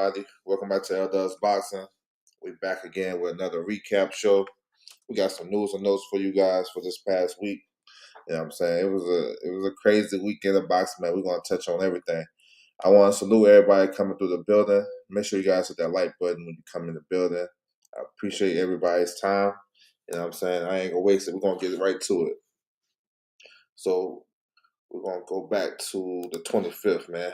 everybody? Welcome back to L Dubs Boxing. We're back again with another recap show. We got some news and notes for you guys for this past week. You know what I'm saying? It was a crazy weekend of boxing, man. We're gonna touch on everything. I want to salute everybody coming through the building. Make sure you guys hit that like button when you come in the building. I appreciate everybody's time. You know what I'm saying? I ain't gonna waste it. We're gonna get right to it. So we're gonna go back to the 25th, man.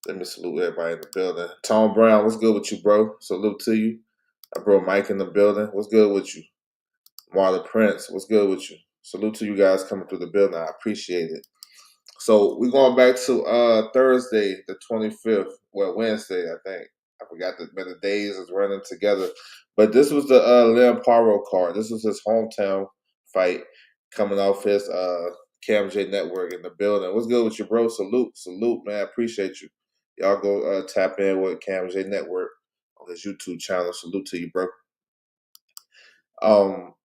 Let me salute everybody in the building. Tom Brown, what's good with you, bro? Salute to you. I bro Mike in the building. What's good with you? Marlon Prince, what's good with you? Salute to you guys coming through the building. I appreciate it. So we're going back to Thursday, the 25th. Well, Wednesday, I think. I forgot the days is running together. But this was the Leon Paro card. This was his hometown fight coming off his KMJ Network in the building. What's good with you, bro? Salute, man. I appreciate you. Y'all go tap in with KMJ Network on his YouTube channel. Salute to you, bro.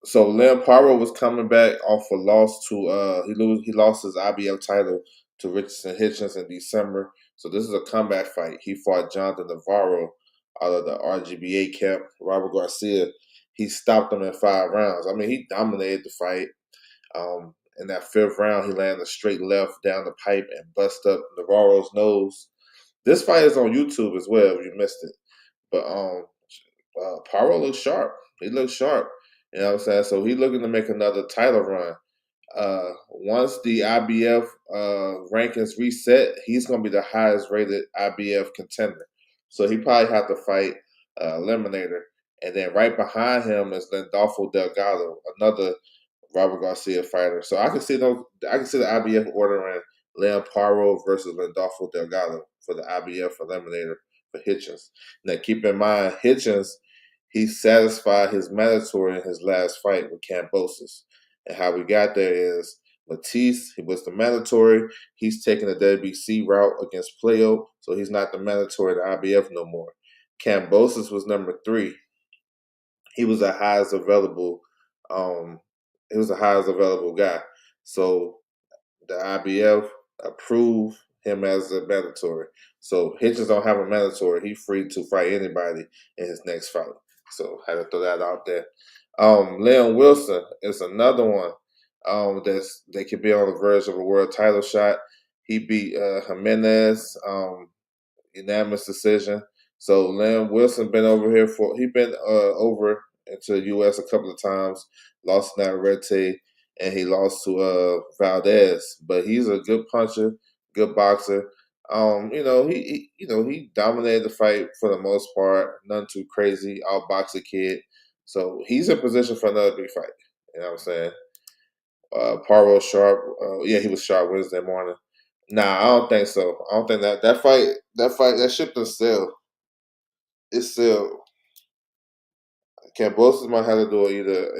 So Leon Paro was coming back off a loss to he lost his IBF title to Richardson Hitchens in December. So this is a comeback fight. He fought Jonathan Navarro out of the RGBA camp. Robert Garcia, he stopped him in 5 rounds. I mean, he dominated the fight. In that 5th round, he landed a straight left down the pipe and bust up Navarro's nose. This fight is on YouTube as well if you missed it. But Paro looks sharp. He looks sharp. You know what I'm saying? So he's looking to make another title run. Once the IBF rankings reset, he's going to be the highest rated IBF contender. So he probably have to fight Eliminator. And then right behind him is Landolfo Delgado, another Robert Garcia fighter. So I can see the IBF ordering Leon Paro versus Landolfo Delgado for the IBF Eliminator for Hitchens. Now keep in mind, Hitchens, he satisfied his mandatory in his last fight with Kambosos. And how we got there is Matisse, he was the mandatory. He's taking the WBC route against Playo, so he's not the mandatory at the IBF no more. Kambosos was number 3. He was the highest available. He was the highest available guy. So the IBF approved him as a mandatory. So Hitchens don't have a mandatory. He's free to fight anybody in his next fight. So I had to throw that out there. Leon Wilson is another one they could be on the verge of a world title shot. He beat Jimenez, unanimous decision. So Leon Wilson been over here over into the U.S. a couple of times, lost to Navarrete, and he lost to Valdez. But he's a good puncher, good boxer. He dominated the fight for the most part, none too crazy, outboxed the kid. So he's in position for another big fight. You know what I'm saying? Paro sharp. He was sharp Wednesday morning. Nah, I don't think so. I don't think that ship is still. It's still. Kambosos might have to do either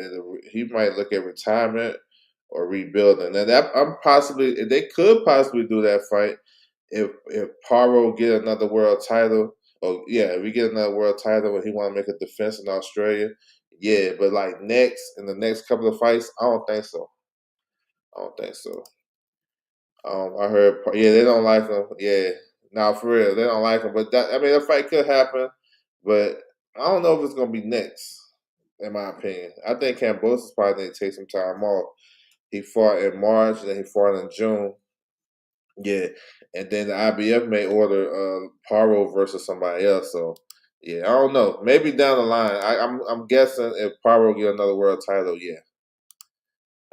he might look at retirement or rebuilding. And that they could possibly do that fight if Paro get another world title. Oh yeah, if we get another world title and he want to make a defense in Australia, yeah. But like in the next couple of fights, I don't think so. I don't think so. I heard, they don't like him. Yeah, now for real, they don't like him. But that fight could happen, but I don't know if it's gonna be next. In my opinion, I think Kambosos probably need to take some time off. He fought in March, and then he fought in June. Yeah, and then the IBF may order Paro versus somebody else. So yeah, I don't know. Maybe down the line. I'm guessing if Paro get another world title, yeah.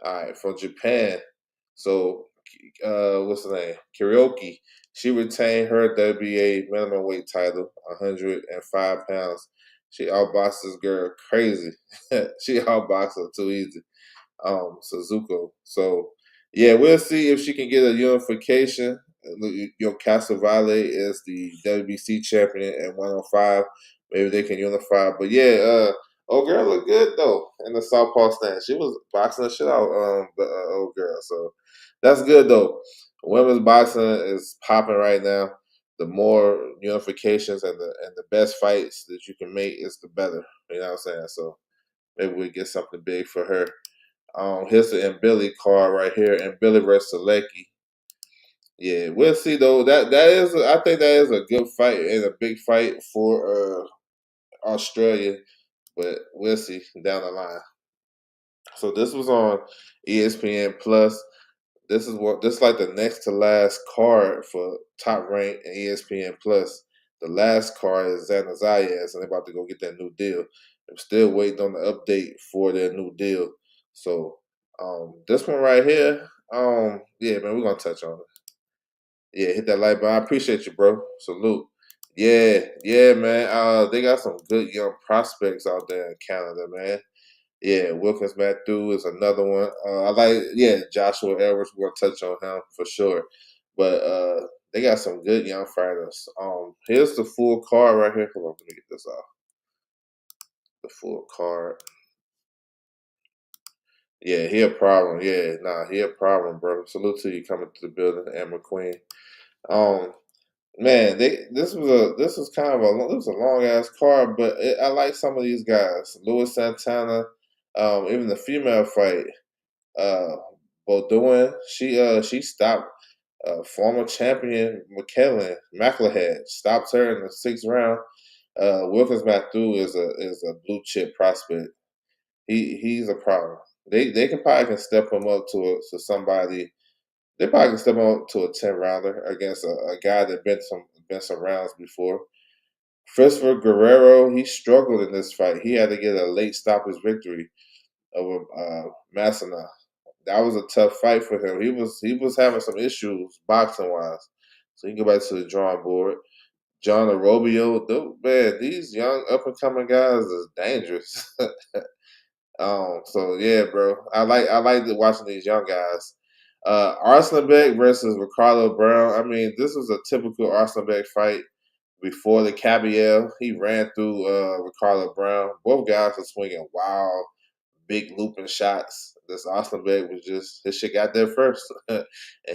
All right, from Japan. So, what's the name? Karaoke. She retained her WBA minimum weight title, 105 pounds. She outboxed this girl crazy. She outboxed her too easy. Suzuko. So, yeah, we'll see if she can get a unification. Your Casavale is the WBC champion at 105. Maybe they can unify. But yeah, old girl looked good though in the southpaw stand. She was boxing the shit out the old girl. So that's good though. Women's boxing is popping right now. The more unifications and the best fights that you can make is the better. You know what I'm saying? So maybe we get something big for her. Here's the Billy card right here, and Billy versus Selecki. Yeah, we'll see though. That is, I think that is a good fight and a big fight for Australia, but we'll see down the line. So this was on ESPN Plus. This like the next to last card for Top Rank and ESPN Plus. The last card is Xander Zayas, and they're about to go get that new deal. I'm still waiting on the update for their new deal. So this one right here, yeah, man, we're gonna touch on it. Yeah, hit that like button. I appreciate you, bro. Salute. Yeah, yeah, man. They got some good young prospects out there in Canada, man. Yeah, Wilkins Matthew is another one. I like, yeah, Joshua Edwards. We're gonna touch on him for sure. But they got some good young fighters. Here's the full card right here. Hold on, let me get this off. The full card. Yeah, he a problem. Yeah, nah, he a problem, bro. Salute to you coming to the building, and McQueen. Um, Man, this was kind of this was a long ass card, but I like some of these guys. Luis Santana, even the female fight, uh, Bowdoin, she stopped former champion McClellan stopped her in the sixth round. Wilkins Matthew is a blue chip prospect. He's a problem. They can probably can step him up to somebody. They probably can step him up to a 10 rounder against a guy that been some rounds before. Christopher Guerrero, he struggled in this fight. He had to get a late stoppage victory over Massena. That was a tough fight for him. He was having some issues boxing wise, so he can go back to the drawing board. John Arobio, man, these young up and coming guys is dangerous. So yeah, bro, I like watching these young guys. Arslanbek versus Ricardo Brown. I mean, this was a typical Arslanbek fight before the Cabiel. He ran through Ricardo Brown. Both guys were swinging wild, big looping shots. This Arslanbek was just his shit got there first, and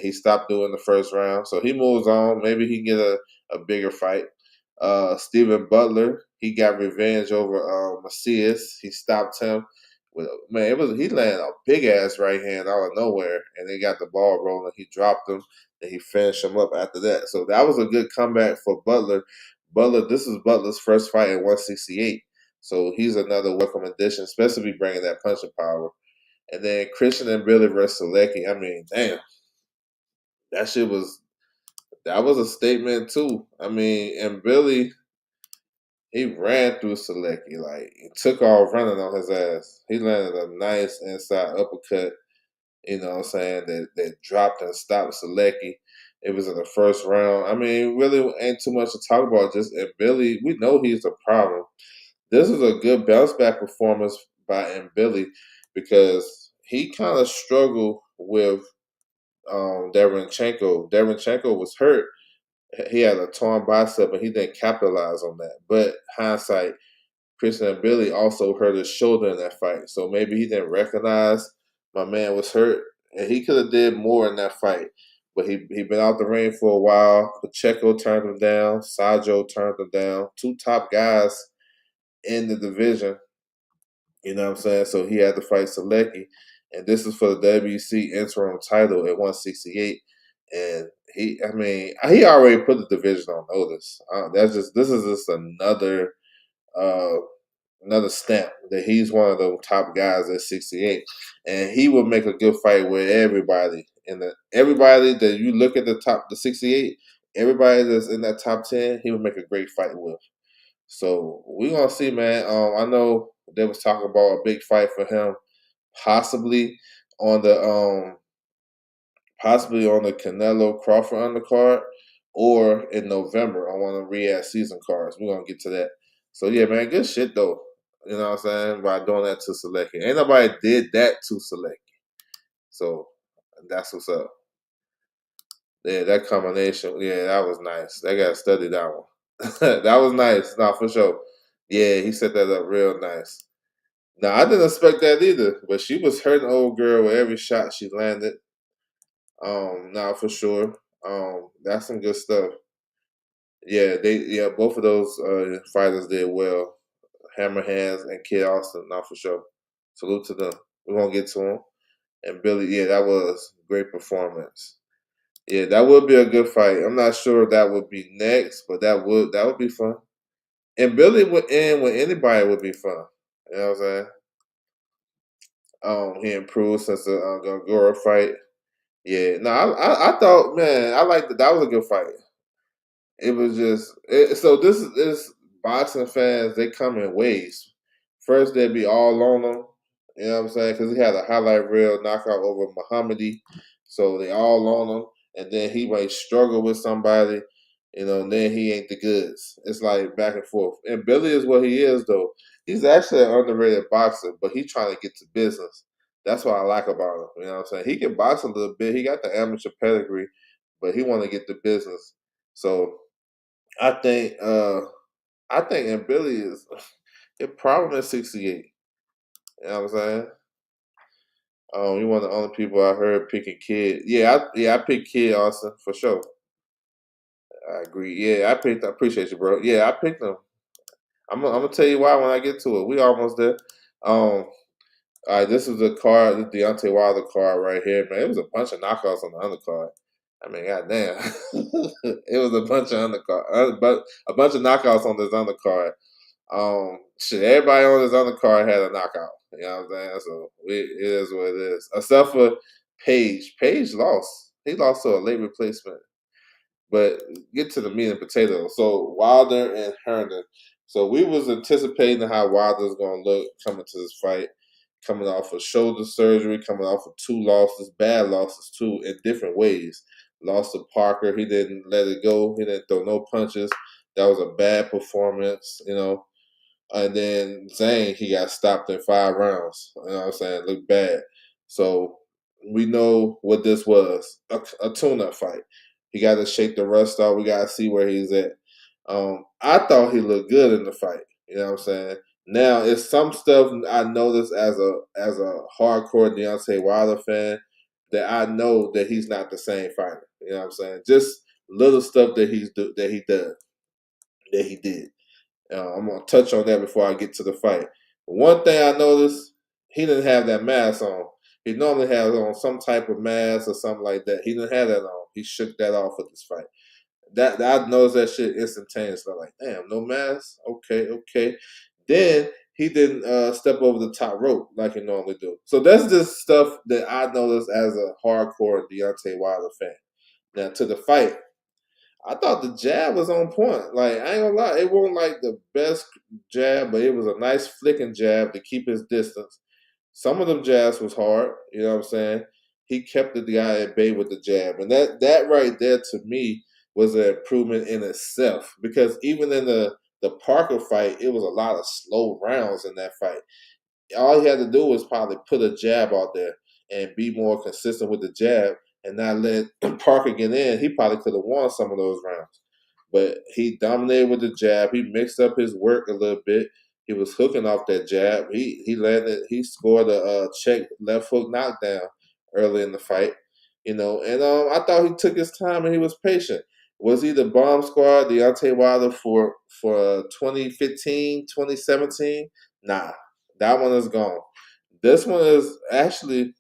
he stopped doing the first round. So he moves on. Maybe he can get a bigger fight. Stephen Butler, he got revenge over Macias. He stopped him with man. It was he landed a big ass right hand out of nowhere, and they got the ball rolling. He dropped him, and he finished him up after that. So that was a good comeback for Butler. Butler, this is Butler's first fight at 168. So he's another welcome addition, especially bringing that punching power. And then Christian and Billy versus Selecki. I mean, damn, that shit was that was a statement too. I mean, and Billy he ran through Selecki like he took off running on his ass. He landed a nice inside uppercut. You know what I'm saying? That dropped and stopped Selecki. It was in the first round. I mean, really ain't too much to talk about. Just and Billy, we know he's a problem. This is a good bounce back performance by Billy because he kind of struggled with Derenchenko. Derenchenko was hurt. He had a torn bicep and he didn't capitalize on that. But hindsight, Christian Billy also hurt his shoulder in that fight. So maybe he didn't recognize my man was hurt. And he could have did more in that fight. But he been out the ring for a while. Pacheco turned him down. Sajo turned him down. Two top guys in the division. You know what I'm saying? So he had to fight Selecki. And this is for the WC interim title at 168. And I mean, he already put the division on notice. This is just uh, another stamp that he's one of the top guys at 68, and he will make a good fight with everybody. Everybody that you look at the 68, everybody that's in that top 10, he would make a great fight with. So we're gonna see, man. I know they was talking about a big fight for him, possibly on the Canelo Crawford undercard, or in November on one of the Riyadh season cards. We're gonna get to that. So yeah, man, good shit though. You know what I'm saying? By doing that to Selecki. Ain't nobody did that to Selecki. So that's what's up. Yeah, that combination, yeah, that was nice. They gotta study that one. That was nice. No, for sure. Yeah, he set that up real nice. Now I didn't expect that either, but she was hurting old girl with every shot she landed. Now for sure. That's some good stuff. Yeah, both of those fighters did well. Hammer Hands and Kid Austin, not for sure. Salute to them. We're gonna get to them. And Billy, yeah, that was great performance. Yeah, that would be a good fight. I'm not sure if that would be next, but that would be fun. And Billy would end with anybody would be fun. You know what I'm saying? He improved since the Gongora fight. Yeah, no, I thought, man, I liked that was a good fight. It was just so this boxing fans, they come in waves. First they'd be all on him, you know what I'm saying? Because he had a highlight reel knockout over Muhammadi, so they all on him, and then he might struggle with somebody, and then he ain't the goods. It's like back and forth. And Billy is what he is though. He's actually an underrated boxer, but he's trying to get to business. That's what I like about him. You know what I'm saying? He can box a little bit. He got the amateur pedigree, but he want to get the business. So I think and Billy is your problem is 68. You know what I'm saying? You one of the only people I heard picking Kid. I picked Kid Austin for sure. I agree. Yeah, I appreciate you, bro. Yeah, I picked him. I'm gonna tell you why when I get to it. We almost there. Um, all right, this is the card, the Deontay Wilder card right here, man. It was a bunch of knockouts on the undercard. I mean, goddamn, it was a bunch of but a bunch of knockouts on this undercard. Shit, everybody on this other card had a knockout. You know what I'm saying? So it is what it is. Except for Page. Page lost. He lost to a late replacement. But get to the meat and potatoes. So Wilder and Herndon. So we was anticipating how Wilder's gonna look coming to this fight, coming off of shoulder surgery, coming off of two losses, bad losses too, in different ways. Lost to Parker, he didn't let it go. He didn't throw no punches. That was a bad performance. And then Zane, he got stopped in 5 rounds. You know what I'm saying? Looked bad. So we know what this was a tune up fight. He got to shake the rust off. We got to see where he's at. I thought he looked good in the fight. You know what I'm saying? Now, it's some stuff I noticed as a hardcore Deontay Wilder fan that I know that he's not the same fighter. You know what I'm saying? Just little stuff that he did. I'm gonna touch on that before I get to the fight. One thing I noticed, he didn't have that mask on. He normally has on some type of mask or something like that. He didn't have that on. He shook that off with this fight. That I noticed that shit instantaneously. I'm like, damn, no mask. Okay, okay. Then he didn't step over the top rope like he normally do. So that's just stuff that I noticed as a hardcore Deontay Wilder fan. Now to the fight, I thought the jab was on point. Like, I ain't gonna lie, it wasn't like the best jab, but it was a nice flicking jab to keep his distance. Some of them jabs was hard, you know what I'm saying? He kept the guy at bay with the jab. And that right there to me was an improvement in itself. Because even in the Parker fight, it was a lot of slow rounds in that fight. All he had to do was probably put a jab out there and be more consistent with the jab and not let Parker get in. He probably could have won some of those rounds. But he dominated with the jab. He mixed up his work a little bit. He was hooking off that jab. He scored a check left hook knockdown early in the fight. And I thought he took his time and he was patient. Was he the bomb squad, Deontay Wilder for 2015, 2017? Nah, that one is gone. This one is actually,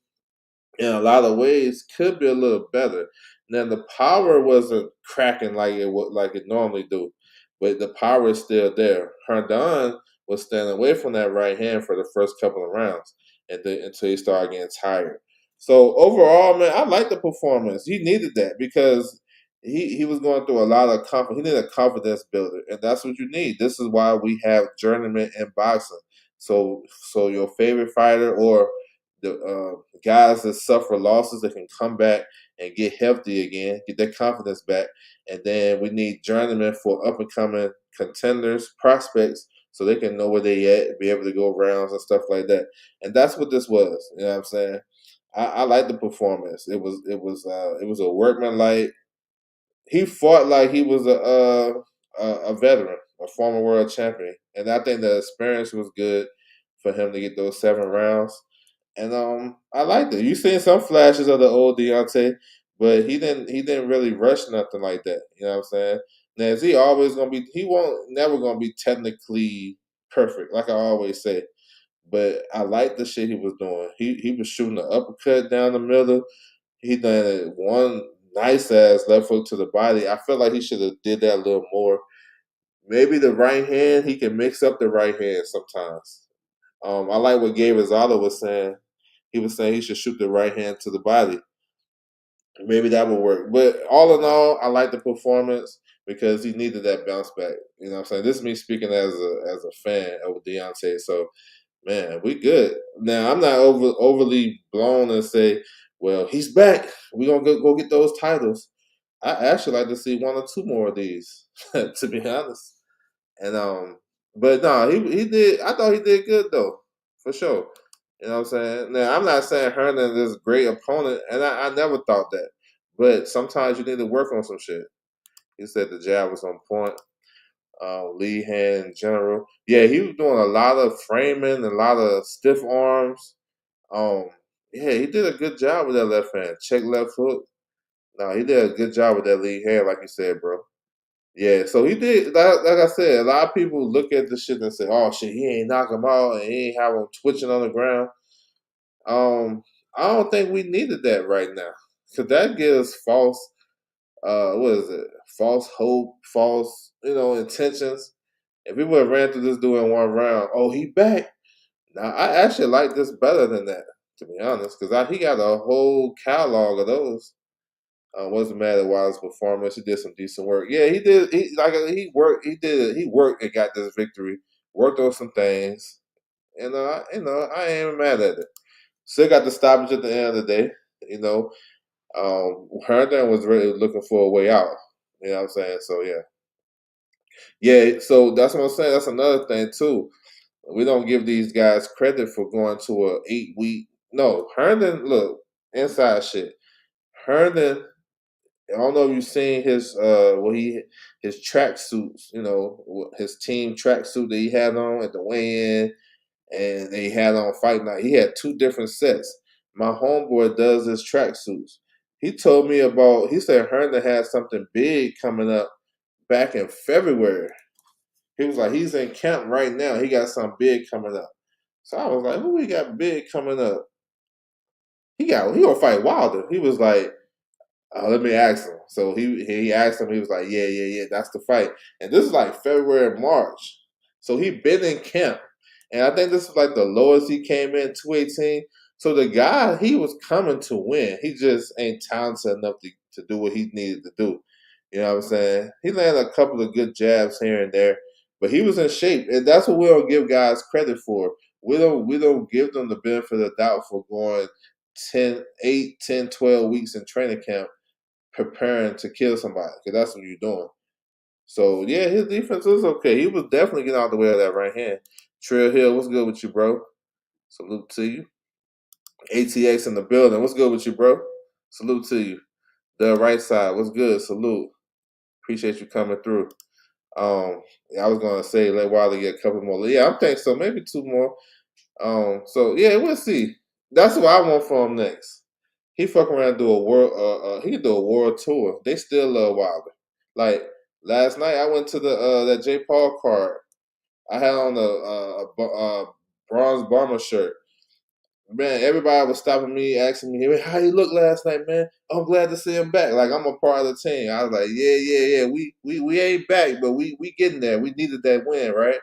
in a lot of ways, could be a little better. Now the power wasn't cracking like it normally do, but the power is still there. Herndon was standing away from that right hand for the first couple of rounds, and then until he started getting tired. So overall, man, I like the performance. He needed that because he was going through a lot of confidence. He needed a confidence builder, and that's what you need. This is why we have journeyman in boxing. So your favorite fighter or the guys that suffer losses that can come back and get healthy again, get their confidence back, and then we need journeymen for up and coming contenders, prospects, so they can know where they at, be able to go rounds and stuff like that. And that's what this was. You know what I'm saying? I like the performance. It was a workmanlike. He fought like he was a veteran, a former world champion, and I think the experience was good for him to get those 7 rounds. And I liked it. You seen some flashes of the old Deontay, but he didn't really rush nothing like that. You know what I'm saying? Now is he always gonna be he won't never gonna be technically perfect, like I always say. But I like the shit he was doing. He was shooting the uppercut down the middle. He done it one nice ass left hook to the body. I feel like he should have did that a little more. Maybe the right hand, he can mix up the right hand sometimes. I like what Gabe Rosado was saying. He was saying he should shoot the right hand to the body. Maybe that would work. But all in all, I like the performance because he needed that bounce back. You know what I'm saying? This is me speaking as a fan of Deontay. So man, we good. Now I'm not overly blown and say, well, he's back. We're gonna go get those titles. I actually like to see one or two more of these, to be honest. And but no, he did. I thought he did good though, for sure. You know what I'm saying? Now I'm not saying Hernan is a great opponent, and I never thought that. But sometimes you need to work on some shit. He said the jab was on point. Lead hand in general. Yeah, he was doing a lot of framing, a lot of stiff arms. Um, yeah, he did a good job with that left hand. Check left hook. No, he did a good job with that lead hand, like you said, bro. Yeah, so he did. Like I said, a lot of people look at the shit and say, "Oh shit, he ain't knock him out and he ain't have him twitching on the ground." Um, I don't think we needed that right now because that gives false, what is it? False hope, false, intentions. If we would have ran through this dude in one round, oh, he back. Now I actually like this better than that, to be honest, because he got a whole catalog of those. Wasn't mad at Wilder's performance. He did some decent work. Yeah, he did. He worked. He did. He worked and got this victory. Worked on some things, and I ain't mad at it. Still got the stoppage at the end of the day. You know, Herndon was really looking for a way out. You know what I'm saying? So yeah. So that's what I'm saying. That's another thing too. We don't give these guys credit for going to a 8 week. No, Herndon. Look, inside shit. Herndon, I don't know if you've seen his track suits, his team track suit that he had on at the weigh-in and they had on fight night. He had two different sets. My homeboy does his track suits. He told me he said Herndon had something big coming up back in February. He was like, he's in camp right now. He got something big coming up. So I was like, who we got big coming up? He gonna fight Wilder. He was like, let me ask him. So he asked him. He was like, yeah, that's the fight. And this is like February, March. So he been in camp, and I think this is like the lowest he came in, 218. So the guy, he was coming to win. He just ain't talented enough to do what he needed to do. You know what I'm saying? He landed a couple of good jabs here and there, but he was in shape, and that's what we don't give guys credit for. We don't give them the benefit of the doubt for going 10, 8, 10, 12 weeks in training camp preparing to kill somebody because that's what you're doing. So yeah, his defense was okay. He was definitely getting out the way of that right hand. Trail Hill, what's good with you, bro? Salute to you. ATX in the building. What's good with you, bro? Salute to you. The right side, what's good? Salute. Appreciate you coming through. Yeah, I was gonna say let Wilder get a couple more. Yeah, I'm thinking so. Maybe two more. So yeah, we'll see. That's what I want from him next. He fuck around and do a world. He can do a world tour. They still love Wilder. Like last night, I went to the that J Paul card. I had on a bronze bomber shirt. Man, everybody was stopping me, asking me, "Hey, how you look last night, man? I'm glad to see him back. Like I'm a part of the team." I was like, "Yeah. We ain't back, but we getting there. We needed that win, right?"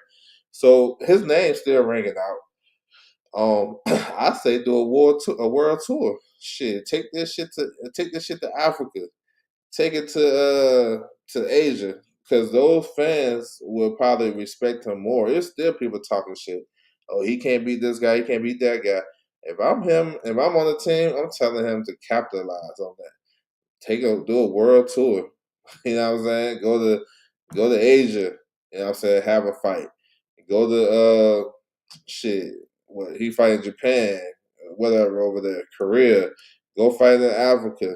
So his name's still ringing I say do a world tour. Shit, take this shit to Africa. Take it to Asia because those fans will probably respect him more. There's still people talking shit. Oh, he can't beat this guy. He can't beat that guy. If I'm him, if I'm on the team, I'm telling him to capitalize on that. Do a world tour. You know what I'm saying? Go to Asia. You know what I'm saying? Have a fight. Go to shit. What he fight in Japan, whatever over there, Korea. Go fight in Africa.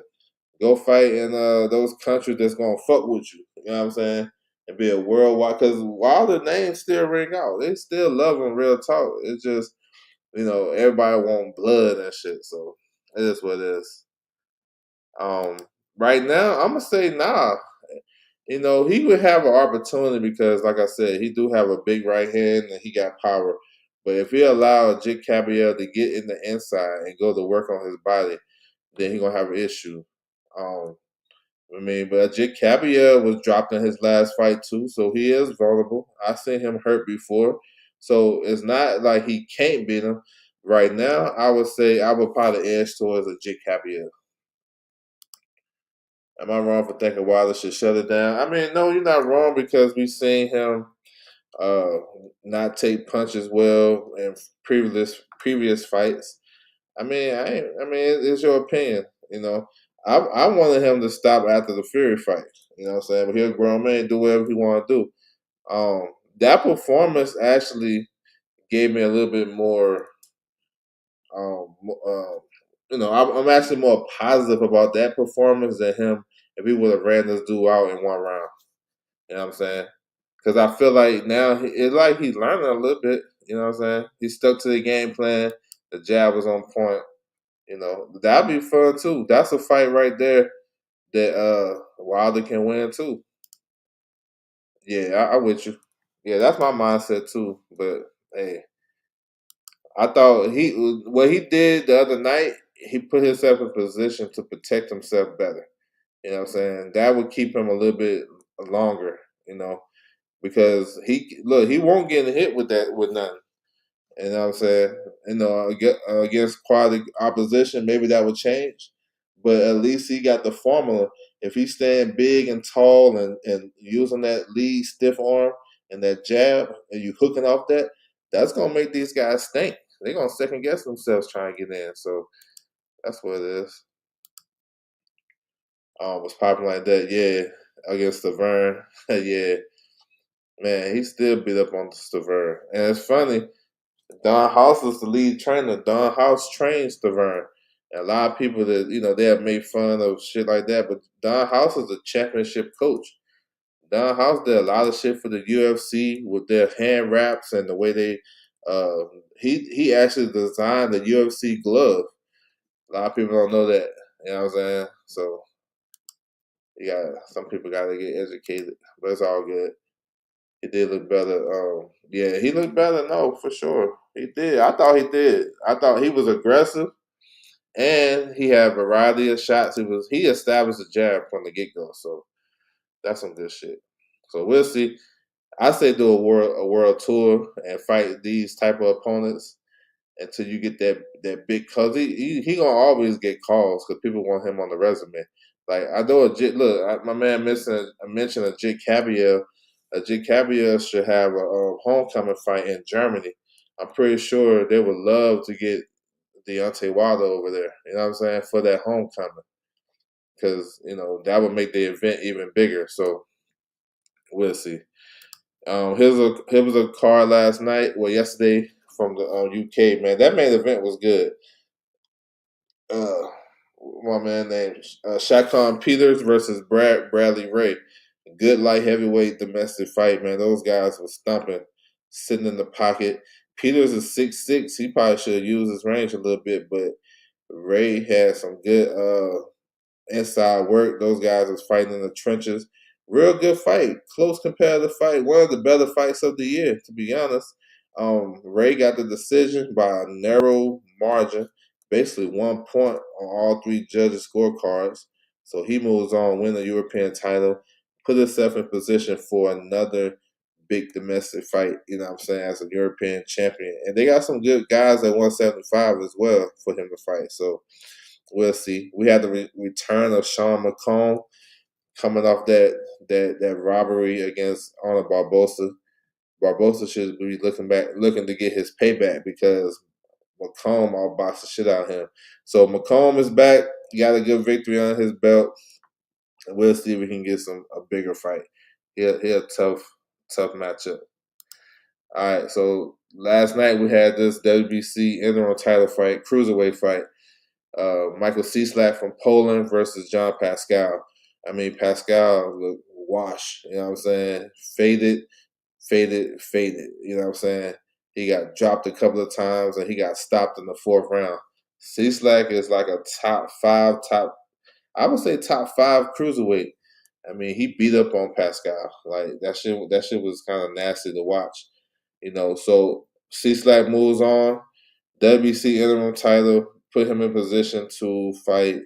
Go fight in those countries that's gonna fuck with you. You know what I'm saying? And be a worldwide. Because while the names still ring out, they still love him. Real talk. It's just everybody want blood and shit. So it is what it is. Um, right now, I'm gonna say nah. He would have an opportunity because, like I said, he do have a big right hand and he got power. But if he allow Jake Cabriel to get in the inside and go to work on his body, then he gonna have an issue. Um, I mean, but Jake Cabia was dropped in his last fight too, so he is vulnerable. I seen him hurt before, so it's not like he can't beat him. Right now, I would say I would probably edge towards a Jake Cabia. Am I wrong for thinking Wilder should shut it down? I mean, no, you're not wrong because we've seen him uh, not take punches well in previous fights. I mean, it's your opinion. You know, I wanted him to stop after the Fury fight. You know what I'm saying? But he's a grown man, do whatever he want to do. That performance actually gave me a little bit more. Um, I'm actually more positive about that performance than him if he would have ran this dude out in one round. You know what I'm saying? Because I feel like now it's like he's learning a little bit. You know what I'm saying? He stuck to the game plan. The jab was on point. You know, that'd be fun too. That's a fight right there that Wilder can win too. Yeah, I with you. Yeah, that's my mindset too. But hey, I thought what he did the other night, he put himself in position to protect himself better. You know what I'm saying? That would keep him a little bit longer, you know, because he won't get hit with that with nothing. You know what I'm saying? Against quality opposition, maybe that would change. But at least he got the formula. If he's staying big and tall and using that lead stiff arm and that jab and you hooking off that, that's gonna make these guys think. They're gonna second guess themselves trying to get in. So that's what it is. Was popping like that, yeah, against Stavern. Yeah. Man, he still beat up on Stavern. And it's funny, Don House is the lead trainer. Don House trains Stavern. And a lot of people that they have made fun of shit like that, but Don House is a championship coach. Don House did a lot of shit for the UFC with their hand wraps and the way they. Uh, he actually designed the UFC glove. A lot of people don't know that. You know what I'm saying? So some people got to get educated, but it's all good. He did look better. Yeah, he looked better. No, for sure, he did. I thought he did. I thought he was aggressive, and he had a variety of shots. He established a jab from the get go. So that's some good shit. So we'll see. I say do a world tour and fight these type of opponents until you get that big cause he gonna always get calls because people want him on the resume. Like I know my man mentioned a Jake Cabia. A Jake Cabia should have a homecoming fight in Germany. I'm pretty sure they would love to get Deontay Wilder over there. You know what I'm saying, for that homecoming because that would make the event even bigger. So we'll see. Here was a card last night. Well, yesterday from the UK. Man, that main event was good. uh, my man named Shakon Peters versus Bradley Ray. Good light heavyweight domestic fight, man. Those guys were stumping, sitting in the pocket. Peters is 6'6". He probably should have used his range a little bit, but Ray had some good inside work. Those guys was fighting in the trenches. Real good fight, close competitive fight. One of the better fights of the year, to be honest. Ray got the decision by a narrow margin, basically 1 point on all three judges' scorecards. So he moves on, win the European title, put himself in position for another big domestic fight, you know what I'm saying, as a European champion. And they got some good guys at 175 as well for him to fight. So we'll see. We had the return of Sean McComb coming off that robbery against Arnold Barbosa. Barbosa should be looking to get his payback because McComb outboxed the shit out of him. So McComb is back. He got a good victory on his belt. And we'll see if we can get a bigger fight. He a tough matchup. All right, so last night we had this WBC interim title fight, cruiserweight fight. Michael Cieslak from Poland versus John Pascal. I mean, Pascal looked washed. You know what I'm saying? Faded. You know what I'm saying? He got dropped a couple of times and he got stopped in the fourth round. Cieslak is like a I would say top five cruiserweight. I mean, he beat up on Pascal. Like that shit was kind of nasty to watch. So Cieslak moves on. WBC interim title put him in position to fight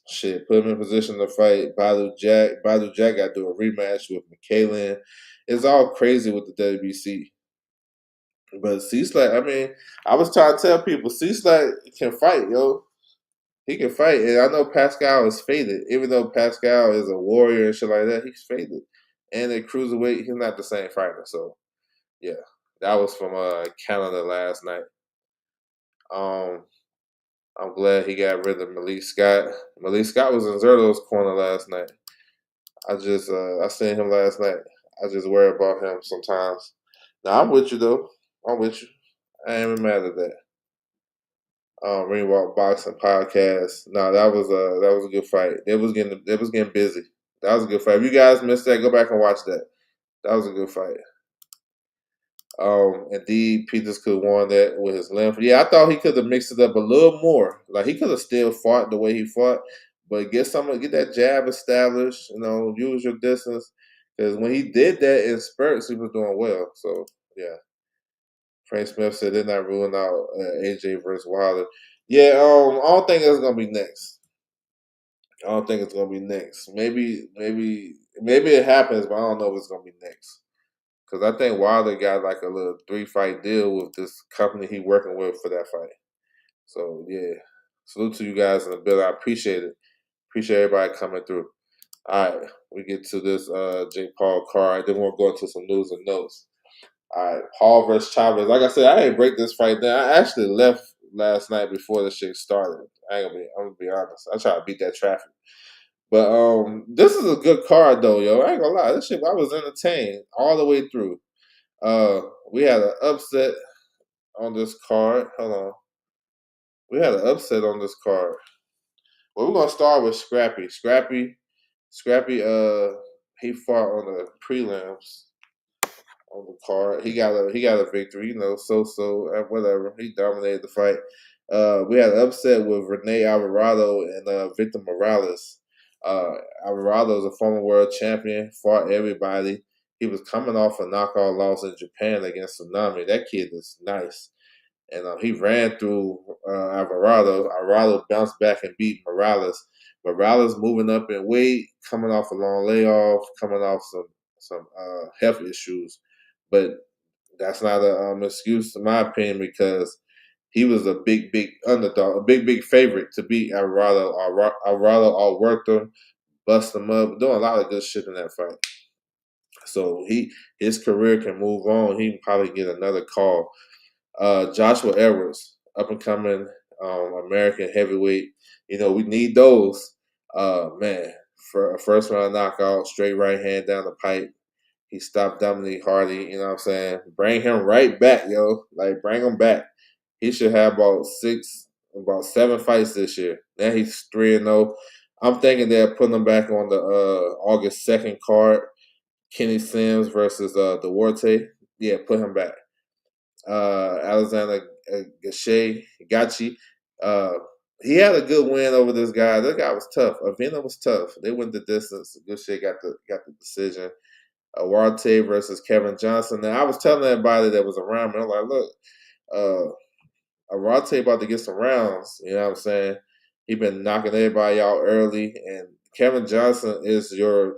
Shit, put him in position to fight Badu Jack. Badu Jack got to do a rematch with McKaylen. It's all crazy with the WBC. But C-Slack, I mean, I was trying to tell people, C-Slack can fight, yo. He can fight. And I know Pascal is faded. Even though Pascal is a warrior and shit like that, he's faded. And at cruiserweight, he's not the same fighter. So, yeah. That was from Canada last night. Um, I'm glad he got rid of Malik Scott. Malik Scott was in Zerto's corner last night. I seen him last night. I just worry about him sometimes. Now I'm with you though. I'm with you. I ain't even mad at that. Ringwalk Boxing Podcast. No, that was a good fight. It was getting busy. That was a good fight. If you guys missed that, go back and watch that. That was a good fight. Indeed, Peters could have won that with his length. Yeah, I thought he could have mixed it up a little more. Like he could have still fought the way he fought, but get that jab established. Use your distance. Because when he did that in spurts, he was doing well. So yeah, Frank Smith said they're not ruling out AJ versus Wilder. Yeah, I don't think it's gonna be next. I don't think it's gonna be next. Maybe it happens, but I don't know if it's gonna be next. Because I think Wilder got like a little 3-fight deal with this company he working with for that fight. So yeah, salute to you guys in the building. I appreciate it. Appreciate everybody coming through. All right, we get to this Jake Paul card. Then we'll go into some news and notes. All right, Paul versus Chavez. Like I said, I didn't break this fight down. I actually left last night before the shit started. I'm gonna be honest. I try to beat that traffic. But this is a good card though, yo. I ain't gonna lie. This shit, I was entertained all the way through. We had an upset on this card. Hold on. We had an upset on this card. Well, we're gonna start with Scrappy. Scrappy, he fought on the prelims on the card. He got a victory, whatever. He dominated the fight. We had an upset with Rene Alvarado and Victor Morales. Alvarado is a former world champion, fought everybody. He was coming off a knockout loss in Japan against Tsunami. That kid is nice. And he ran through Alvarado. Alvarado bounced back and beat Morales. Morales moving up in weight, coming off a long layoff, coming off some health issues, but that's not an excuse, in my opinion, because he was a big underdog, a big favorite to beat Alvarado. Alvarado outworked him, bust him up, doing a lot of good shit in that fight. So his career can move on. He can probably get another call. Joshua Edwards, up and coming American heavyweight. We need those. Man, for a first round knockout, straight right hand down the pipe. He stopped Dominique Hardy. You know what I'm saying? Bring him right back, yo. Like bring him back. He should have about 7 fights this year. Now he's 3-0. I'm thinking they're putting him back on the August 2nd card. Kenny Sims versus Duarte. Yeah, put him back. Alexander Gachi. Uh, he had a good win over this guy. That guy was tough. Avena was tough. They went the distance. Good shit got the decision. Duarte versus Kevin Johnson. Now I was telling everybody that was around me, I'm like, look, Duarte about to get some rounds. You know what I'm saying? He been knocking everybody out early, and Kevin Johnson is your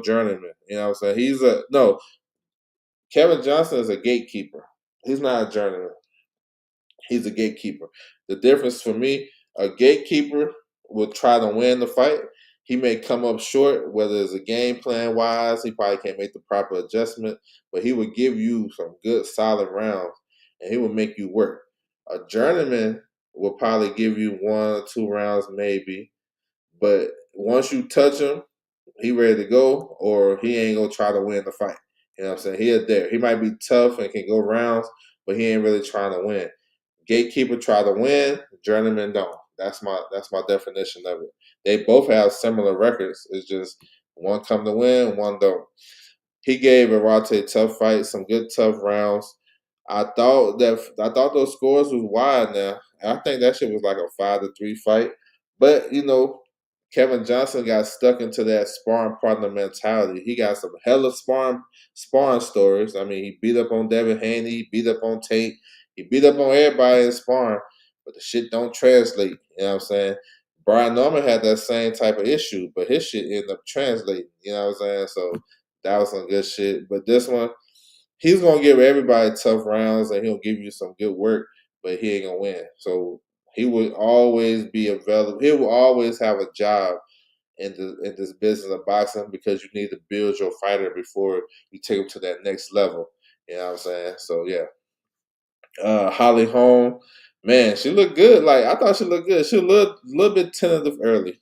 journeyman. You know what I'm saying? Kevin Johnson is a gatekeeper. He's not a journeyman. He's a gatekeeper. The difference for me, a gatekeeper will try to win the fight. He may come up short, whether it's a game plan wise, he probably can't make the proper adjustment, but he would give you some good solid rounds and he will make you work. A journeyman will probably give you 1 or 2 rounds maybe, but once you touch him, he ready to go, or he ain't gonna try to win the fight. You know what I'm saying? He there. He might be tough and can go rounds, but he ain't really trying to win. Gatekeeper try to win, journeyman don't. That's my definition of it. They both have similar records. It's just one come to win, one don't. He gave Arate tough fights, some good tough rounds. I thought those scores was wide now. I think that shit was like a 5-3 fight. But Kevin Johnson got stuck into that sparring partner mentality. He got some hella sparring stories. I mean, he beat up on Devin Haney, he beat up on Tate, he beat up on everybody in sparring, but the shit don't translate. You know what I'm saying? Brian Norman had that same type of issue, but his shit ended up translating. You know what I'm saying? So that was some good shit. But this one, he's gonna give everybody tough rounds and he'll give you some good work, but he ain't gonna win. So he would always be available. He will always have a job in this business of boxing because you need to build your fighter before you take him to that next level. You know what I'm saying? So yeah. Holly Holm, man, she looked good. Like I thought she looked good. She looked a little bit tentative early.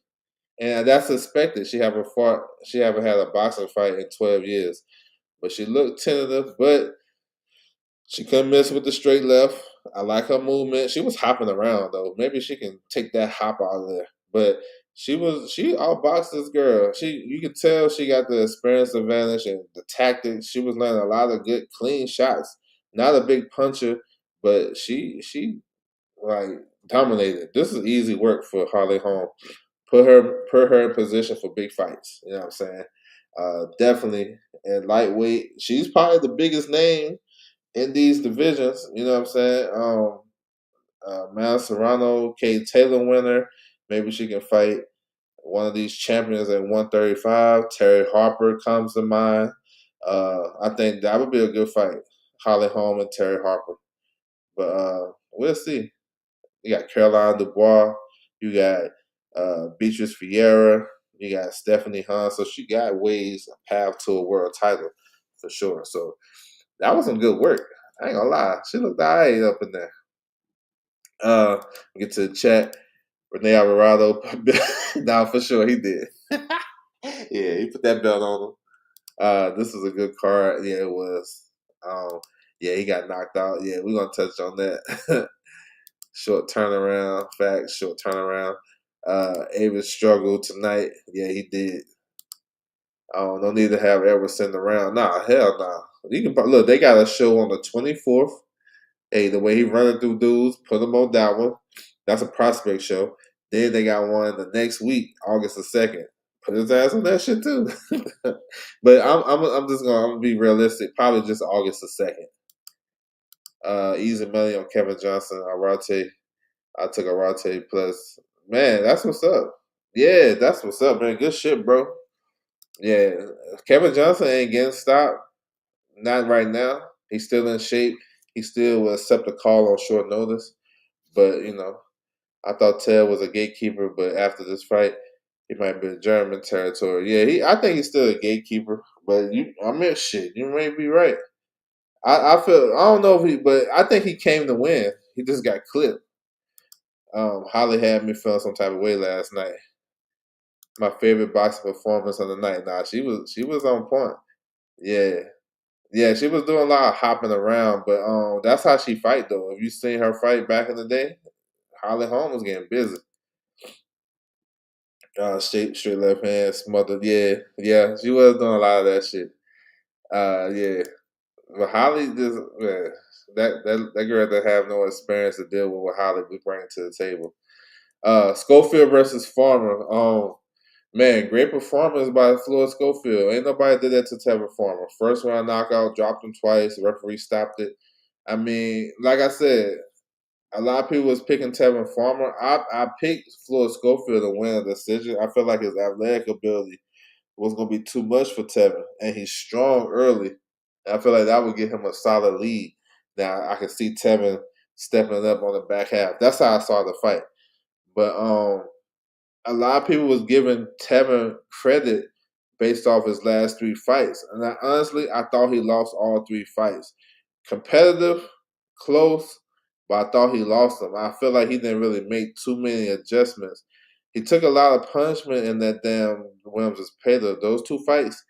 And that's expected. She haven't had a boxing fight in 12 years. But she looked tentative, but she couldn't miss with the straight left. I like her movement. She was hopping around though. Maybe she can take that hop out of there. But she outboxed this girl. You could tell she got the experience advantage and the tactics. She was landing a lot of good clean shots. Not a big puncher, but she like dominated. This is easy work for Holly Holm. Put her in position for big fights. You know what I'm saying? Definitely. And lightweight, she's probably the biggest name in these divisions. You know what I'm saying? Mal Serrano, Kate Taylor winner. Maybe she can fight one of these champions at 135. Terry Harper comes to mind. I think that would be a good fight. Holly Holm and Terry Harper. But we'll see. You got Caroline Dubois. You got Beatrice Vieira. You got Stephanie Hahn. So she got ways, a path to a world title for sure. So that was some good work. I ain't gonna lie. She looked alright up in there. Get to the chat. Rene Alvarado. Nah, for sure he did. Yeah, he put that belt on him. This was a good card. Yeah, it was. Yeah, he got knocked out. Yeah, we're gonna touch on that. Short turnaround. Facts, short turnaround. Avis struggled tonight. Yeah, he did. No need to have Everson around. Nah, hell nah. You can look. They got a show on the 24th. Hey, the way he running through dudes, put him on that one. That's a prospect show. Then they got one the next week, August the 2nd. Put his ass on that shit too. But I'm just gonna be realistic. Probably just August the 2nd. Easy money on Kevin Johnson. Arate. I took Arate plus. Man, that's what's up. Yeah, that's what's up, man. Good shit, bro. Yeah, Kevin Johnson ain't getting stopped. Not right now. He's still in shape. He still will accept a call on short notice. But I thought Ted was a gatekeeper. But after this fight, he might be in German territory. Yeah, I think he's still a gatekeeper. But shit. You may be right. I feel I don't know if he, but I think he came to win. He just got clipped. Holly had me feeling some type of way last night. My favorite boxing performance of the night. Nah, she was on point. Yeah. Yeah, she was doing a lot of hopping around, but that's how she fight though. If you seen her fight back in the day, Holly Holm was getting busy. Straight left hand smothered. Yeah, yeah, she was doing a lot of that shit. Yeah, but Holly just man, that girl that have no experience to deal with what Holly we bring to the table. Schofield versus Farmer. Man, great performance by Floyd Schofield. Ain't nobody did that to Tevin Farmer. First round knockout, dropped him twice. The referee stopped it. I mean, like I said, a lot of people was picking Tevin Farmer. I picked Floyd Schofield to win a decision. I feel like his athletic ability was going to be too much for Tevin, and he's strong early. And I feel like that would give him a solid lead. Now I can see Tevin stepping up on the back half. That's how I saw the fight. But a lot of people was giving Tevin credit based off his last three fights, and I thought he lost all three fights. Competitive, close, but I thought he lost them. I feel like he didn't really make too many adjustments. He took a lot of punishment in that damn Williams Taylor. Those two fights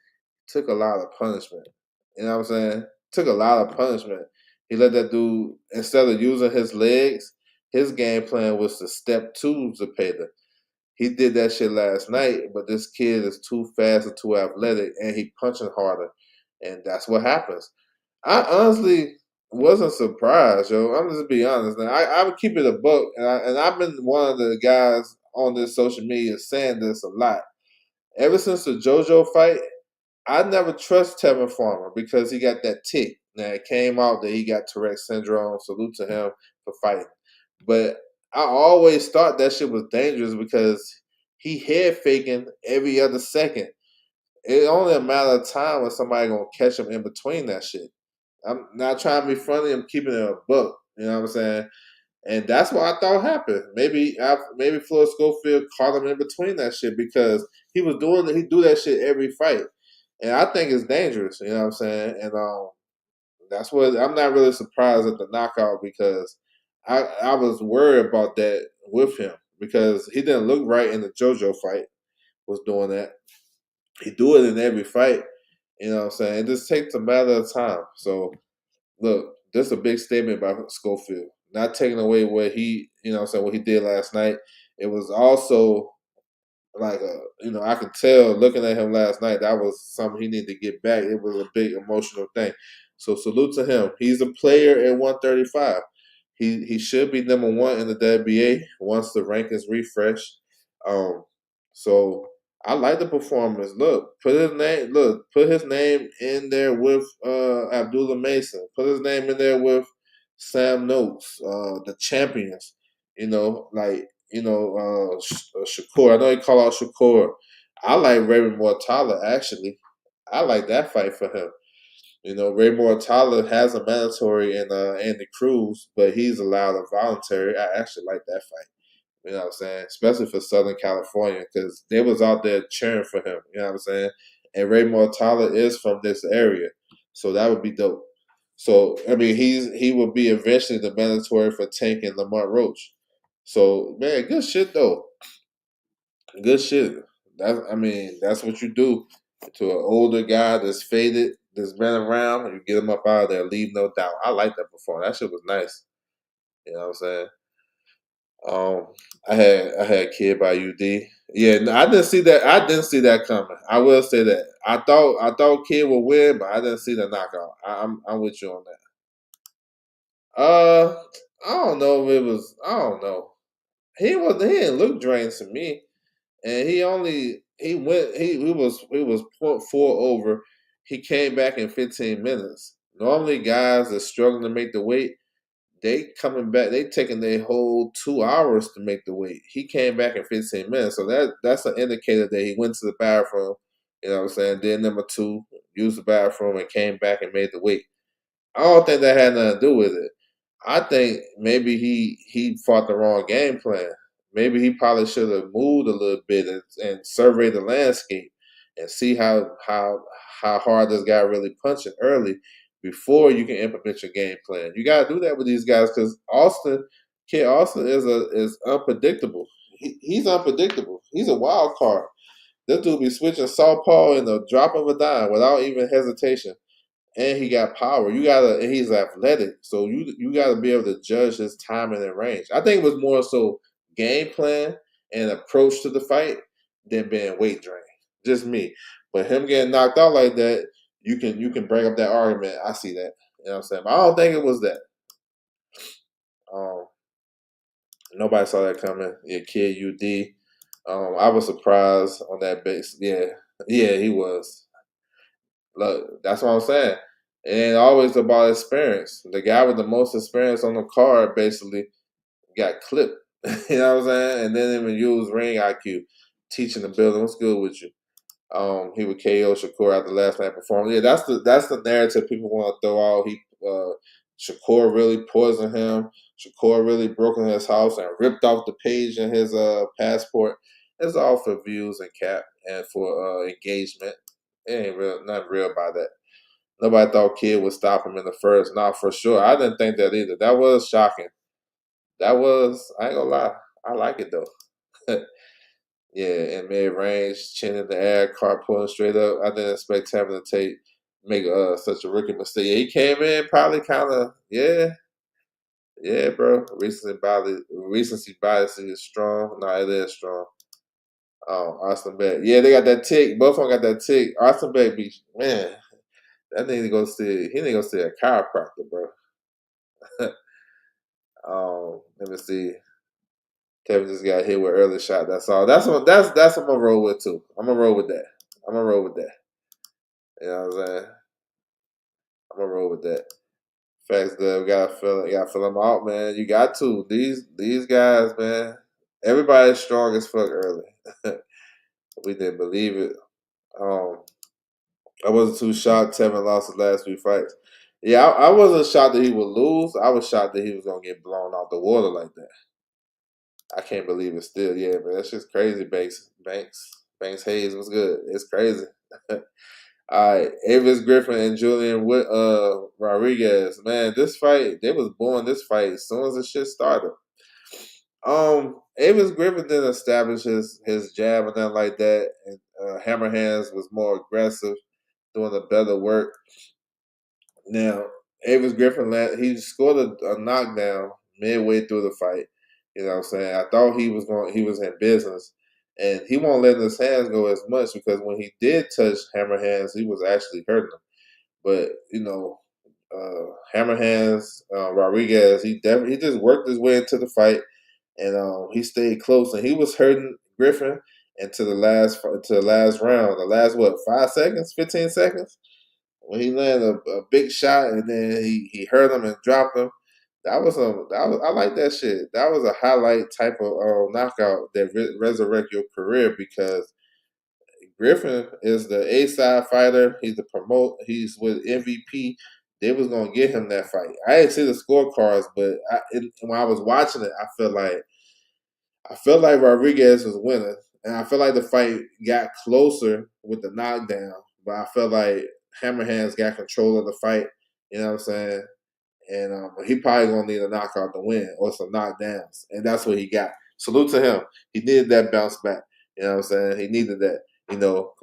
took a lot of punishment. You know what I'm saying? Took a lot of punishment. He let that dude instead of using his legs, his game plan was to step to Zepeda. He did that shit last night, but this kid is too fast and too athletic, and he punching harder, and that's what happens. I honestly wasn't surprised, yo. I'm just be honest. Now, I would keep it a buck, and I've been one of the guys on this social media saying this a lot. Ever since the JoJo fight, I never trust Tevin Farmer because he got that tick. Now it came out that he got Tourette syndrome. Salute to him for fighting, but I always thought that shit was dangerous because he head faking every other second. It's only a matter of time when somebody gonna catch him in between that shit. I'm not trying to be funny. I'm keeping it a book. You know what I'm saying? And that's what I thought happened. Maybe Floyd Schofield caught him in between that shit because he do that shit every fight, and I think it's dangerous. You know what I'm saying? And that's what I'm not really surprised at the knockout because I was worried about that with him because he didn't look right in the JoJo fight. Was doing that. He do it in every fight. You know what I'm saying? It just takes a matter of time. So look, this is a big statement by Schofield. Not taking away what what he did last night. It was also like I could tell looking at him last night that was something he needed to get back. It was a big emotional thing. So salute to him. He's a player at 135. He should be number one in the WBA once the rankings refresh. Um, so I like the performance. Put his name in there with Abdullah Mason. Put his name in there with Sam Noakes, the champions. Shakur. I know he call out Shakur. I like Raymond Mortala actually. I like that fight for him. Ray Mortala has a mandatory in Andy Cruz, but he's allowed a voluntary. I actually like that fight. You know what I'm saying? Especially for Southern California, because they was out there cheering for him. You know what I'm saying? And Ray Mortala is from this area, so that would be dope. So I mean, he will be eventually the mandatory for Tank and Lamont Roach. So man, good shit though. Good shit. That's what you do to an older guy that's faded, that's been around, and you get him up out of there, leave no doubt. I like that performance. That shit was nice. You know what I'm saying? Um, I had Kid by UD. Yeah, no, I didn't see that. I didn't see that coming. I will say that. I thought Kid would win, but I didn't see the knockout. I'm with you on that. I don't know if it was. I don't know. He didn't look drained to me, and he was point four over. He came back in 15 minutes. Normally, guys that struggling to make the weight, they coming back. They taking their whole 2 hours to make the weight. He came back in 15 minutes, so that's an indicator that he went to the bathroom. You know what I'm saying? Then number two, used the bathroom and came back and made the weight. I don't think that had nothing to do with it. I think maybe he fought the wrong game plan. Maybe he probably should have moved a little bit and surveyed the landscape and see how hard this guy really punching early before you can implement your game plan. You got to do that with these guys because Kid Austin is unpredictable. He's unpredictable. He's a wild card. This dude be switching southpaw in the drop of a dime without even hesitation, and he got power. And he's athletic, so you gotta be able to judge his timing and range. I think it was more so game plan and approach to the fight than being weight drain. Just me, but him getting knocked out like that, you can bring up that argument. I see that. You know what I'm saying? But I don't think it was that. Um, Nobody saw that coming. Yeah, Kid UD. I was surprised on that base. Yeah, yeah, he was. Look, that's what I'm saying. It ain't always about experience. The guy with the most experience on the card basically got clipped. You know what I'm saying? And then even use ring IQ, teaching the building. What's good with you? He would KO Shakur after last night performance. Yeah, that's the narrative people want to throw out. Shakur really poisoned him. Shakur really broke in his house and ripped off the page in his passport. It's all for views and cap and for engagement. It ain't real, nothing real about that. Nobody thought Kid would stop him in the first. Not for sure. I didn't think that either. That was shocking. I ain't gonna lie. I like it though. Yeah, and mid range, chin in the air, car pulling straight up. I didn't expect him to make such a rookie mistake. Yeah, he came in probably kind of yeah, bro. Recency bias is strong. No, it is strong. Austin Beck. Yeah, they got that tick. Both of them got that tick. Austin Beck be man. That nigga go see. He need to go see a chiropractor, bro. Let me see. Kevin just got hit with early shot. That's all. That's what I'm gonna roll with too. I'm gonna roll with that. I'm gonna roll with that. You know what I'm saying? I'm gonna roll with that. Facts, Dub. Gotta fill them out, man. You got to. These guys, man. Everybody's strong as fuck early. We didn't believe it. Um, I wasn't too shocked Tevin lost the last 3 fights. Yeah, I wasn't shocked that he would lose. I was shocked that he was gonna get blown out the water like that. I can't believe it still. Yeah, man, that's just crazy. Banks Hayes was good. It's crazy. All right, Avis Griffin and Julian Rodriguez. Man, this fight, they was born this fight as soon as the shit started. Avis Griffin didn't establish his jab and nothing like that, and Hammer Hands was more aggressive, doing the better work. Now, Avis Griffin, he scored a knockdown midway through the fight. You know what I'm saying? I thought he was in business, and he won't let his hands go as much because when he did touch Hammer Hands, he was actually hurting him. But Hammer Hands Rodriguez, he just worked his way into the fight, and he stayed close, and he was hurting Griffin into the last round, the last 5 seconds, 15 seconds when he landed a big shot, and then he hurt him and dropped him. I like that shit. That was a highlight type of knockout that resurrect your career because Griffin is the A side fighter. He's the promote. He's with MVP. They was gonna get him that fight. I didn't see the scorecards, but when I was watching it, I felt like Rodriguez was winning, and I felt like the fight got closer with the knockdown. But I felt like Hammer Hands got control of the fight. You know what I'm saying? And he probably gonna need a knockout to win or some knockdowns, and that's what he got. Salute to him. He needed that bounce back. You know what I'm saying? He needed that.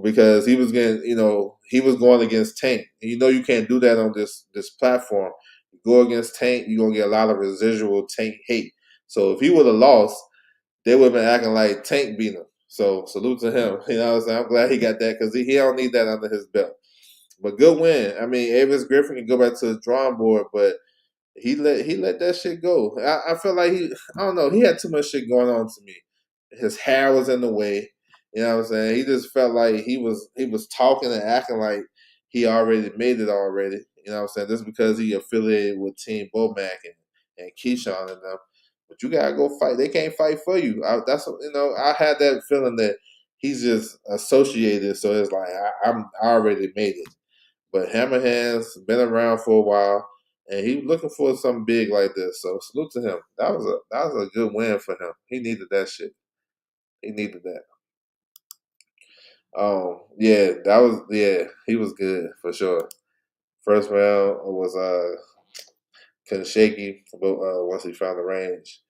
Because he was getting, he was going against Tank. And you can't do that on this platform. You go against Tank, you're gonna get a lot of residual Tank hate. So if he would have lost, they would have been acting like Tank beat him. So salute to him. You know what I'm saying? I'm glad he got that because he don't need that under his belt. But good win. I mean, Avis Griffin can go back to the drawing board, but he let that shit go. I feel like I don't know, he had too much shit going on to me. His hair was in the way. You know what I'm saying? He just felt like he was talking and acting like he already made it already. You know what I'm saying? Just because he affiliated with Team Bomac and Keyshawn and them. But you gotta go fight. They can't fight for you. I had that feeling that he's just associated, so it's like I already made it. But Hammerhand's been around for a while, and he looking for something big like this. So salute to him. That was a good win for him. He needed that shit. He needed that. Yeah, he was good for sure. First round was kind of shaky, but once he found the range,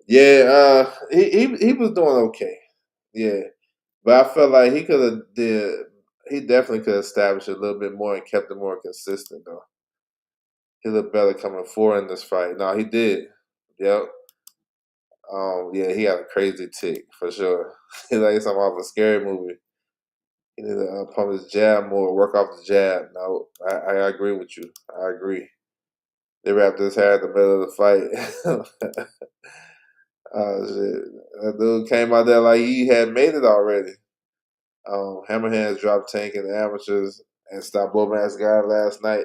yeah, he was doing okay. Yeah, but I felt like he could have did. He definitely could have established a little bit more and kept it more consistent though. He looked better coming forward in this fight. No, he did. Yep. Yeah, he had a crazy tick for sure. He's like something off a scary movie. He need to pump his jab more, work off the jab. No, I agree with you. I agree. They wrapped his hair in the middle of the fight. Oh shit! That dude came out there like he had made it already. Hammerhands dropped Tank in the amateurs and stopped Bowman's guy last night.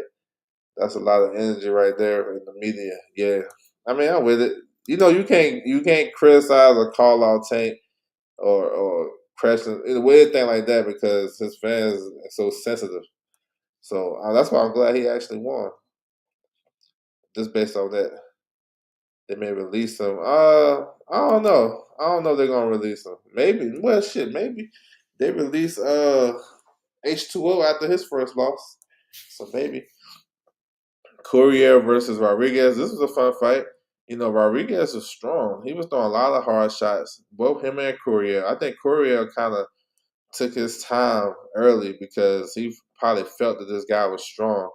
That's a lot of energy right there in the media. Yeah, I mean I'm with it. You can't criticize or call out Tank or question a weird thing like that because his fans are so sensitive. So that's why I'm glad he actually won. Just based on that, they may release him. I don't know. I don't know if they're gonna release him. Maybe. Well, shit. Maybe they release H2O after his first loss. So maybe Courier versus Rodriguez. This was a fun fight. Rodriguez was strong. He was throwing a lot of hard shots. Both him and Courier. I think Courier kind of took his time early because he probably felt that this guy was strong,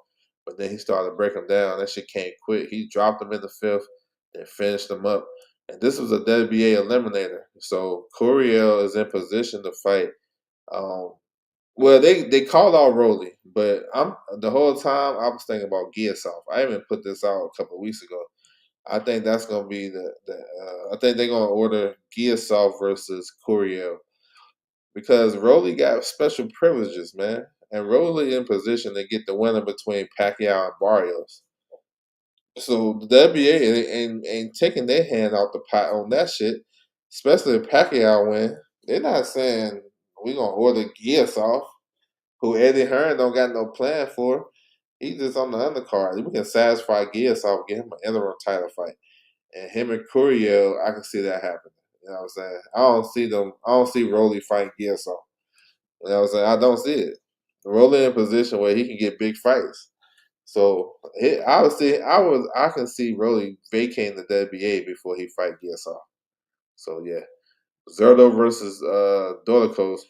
but then he started to break him down. That shit came quick. He dropped him in the fifth and finished him up. And this was a WBA eliminator. So Curiel is in position to fight. Um, well, they called out Rolly, but I'm the whole time I was thinking about Giasov. I even put this out a couple of weeks ago. I think that's gonna be I think they're gonna order Giasov versus Curiel because Rolly got special privileges, man. And Rolly in position to get the winner between Pacquiao and Barrios. So the WBA ain't taking their hand out the pot on that shit, especially if Pacquiao win. They're not saying we gonna order Gears off, who Eddie Hearn don't got no plan for. He's just on the undercard. We can satisfy Gears off, get him an interim title fight, and him and Curiel, I can see that happening. You know what I'm saying? I don't see them. I don't see Rolly fighting Gears off. You know what I'm saying? I don't see it. Rolly in a position where he can get big fights. So I can see Rolly vacating the WBA before he fight Giasov. So yeah, Zerdo versus Dolichos.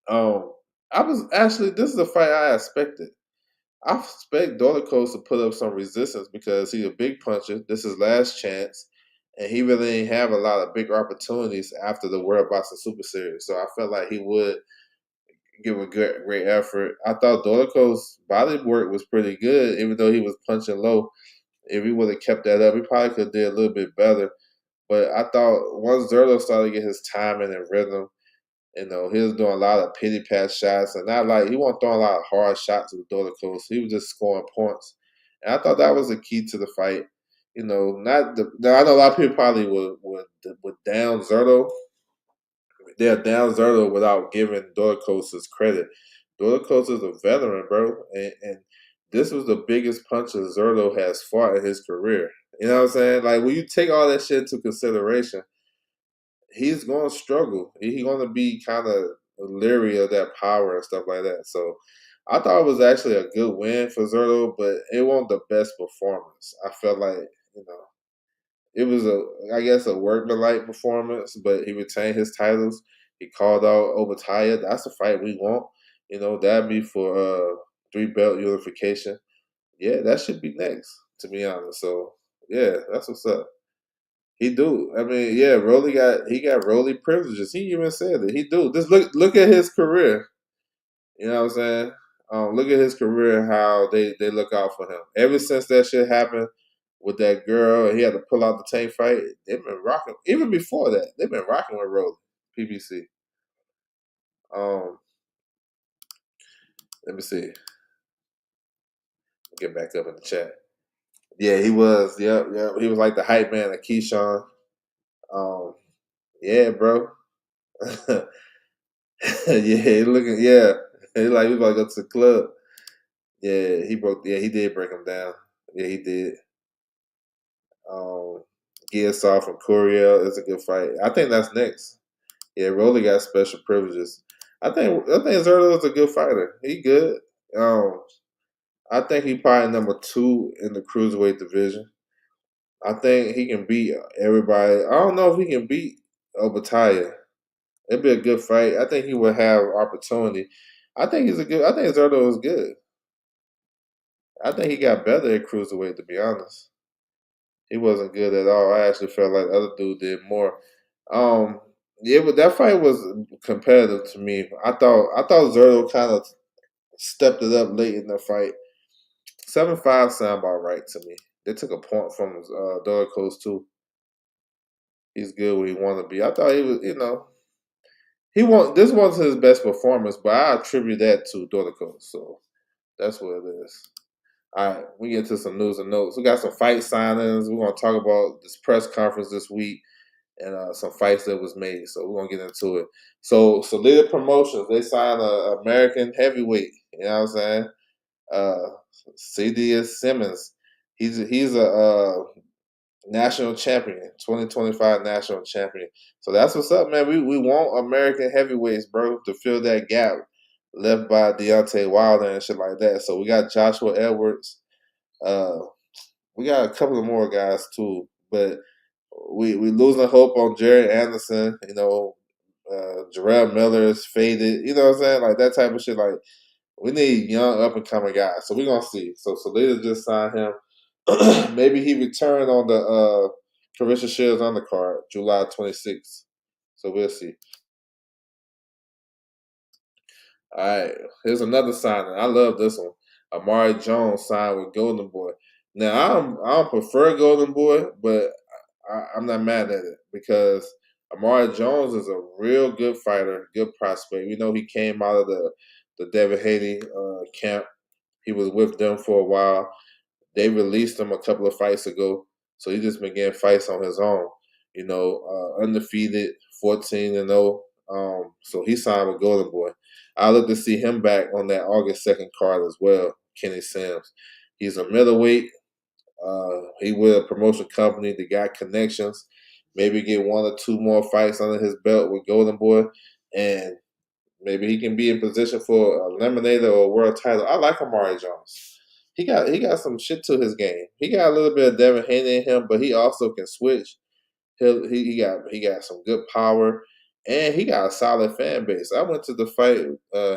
Um, I was actually this is a fight I expected. I expect Dolichos to put up some resistance because he's a big puncher. This is last chance, and he really didn't have a lot of big opportunities after the World Boxing Super Series. So I felt like he would give a great effort. I thought Dolichos' body work was pretty good, even though he was punching low. If he would have kept that up, he probably could have did a little bit better. But I thought once Zerlo started to get his timing and rhythm, he was doing a lot of pity pat shots and not like he wasn't throwing a lot of hard shots with Dolichos. He was just scoring points. And I thought that was the key to the fight. Not the now I know a lot of people probably would down Zerto. They're down Zerto without giving Dolichos his credit. Dolichos is a veteran, bro, and this was the biggest puncher Zerto has fought in his career. You know what I'm saying? Like when you take all that shit into consideration, he's going to struggle. He's going to be kind of leery of that power and stuff like that. So I thought it was actually a good win for Zerto, but it wasn't the best performance. I felt like you know it was I guess, a workmanlike performance, but he retained his titles. He called out Obataya. That's the fight we want. That'd be for three belt unification. Yeah, that should be next, to be honest. So yeah, that's what's up. He do. I mean, yeah, he got Rolly privileges. He even said it. He do. Just look at his career. You know what I'm saying? Look at his career and how they look out for him. Ever since that shit happened with that girl, and he had to pull out the tank fight. They've been rocking. Even before that, they've been rocking with Rolly, PBC. Um, let me see. Get back up in the chat. Yeah, he was. Yep, yep. He was like the hype man of Keyshawn. Um, yeah, bro. Yeah, he looking. Yeah, he like we about to go to the club. Yeah, he broke. Yeah, he did break him down. Yeah, he did. Um, Giasoff and Curiel is a good fight. I think that's next. Yeah, Rolly got special privileges. I think Zerlo is a good fighter. He good. Um, I think he probably number two in the cruiserweight division. I think he can beat everybody. I don't know if he can beat Obataya. It'd be a good fight. I think he would have opportunity. I think he's a good. I think Zerto is good. I think he got better at cruiserweight. To be honest, he wasn't good at all. I actually felt like the other dude did more. Um, yeah, but that fight was competitive to me. I thought Zerto kind of stepped it up late in the fight. 7-5 sound about right to me. They took a point from Dorico's too. He's good where he wanted to be. I thought he was, he won. This wasn't his best performance, but I attribute that to Dorico. So that's what it is. All right, we get to some news and notes. We got some fight signings. We're gonna talk about this press conference this week and some fights that was made. So we're gonna get into it. So Solida Promotions, they signed a American heavyweight. You know what I'm saying? Uh, C.D.S. Simmons. He's a national champion, 2025 national champion. So that's what's up, man. We want American heavyweights, bro, to fill that gap left by Deontay Wilder and shit like that. So we got Joshua Edwards. Uh, we got a couple of more guys too, but we losing hope on Jared Anderson. Jarrell Miller is faded. You know what I'm saying? Like that type of shit. Like we need young up and coming guys. So we're gonna see. So Salida just signed him. Maybe he returned on the Carissa Shields undercard, July 26th. So we'll see. All right, here's another signing. I love this one. Amari Jones signed with Golden Boy. Now I don't prefer Golden Boy, but I'm not mad at it because Amari Jones is a real good fighter, good prospect. We know he came out of the Devin Haney camp. He was with them for a while. They released him a couple of fights ago, so he just been getting fights on his own. Undefeated, 14-0. So he signed with Golden Boy. I look to see him back on that August 2nd card as well. Kenny Sims. He's a middleweight. He with a promotion company that got connections. Maybe get one or two more fights under his belt with Golden Boy, and maybe he can be in position for a eliminator or a world title. I like Amari Jones. He got some shit to his game. He got a little bit of Devin Haney in him, but he also can switch. He got some good power, and he got a solid fan base. I went to the fight,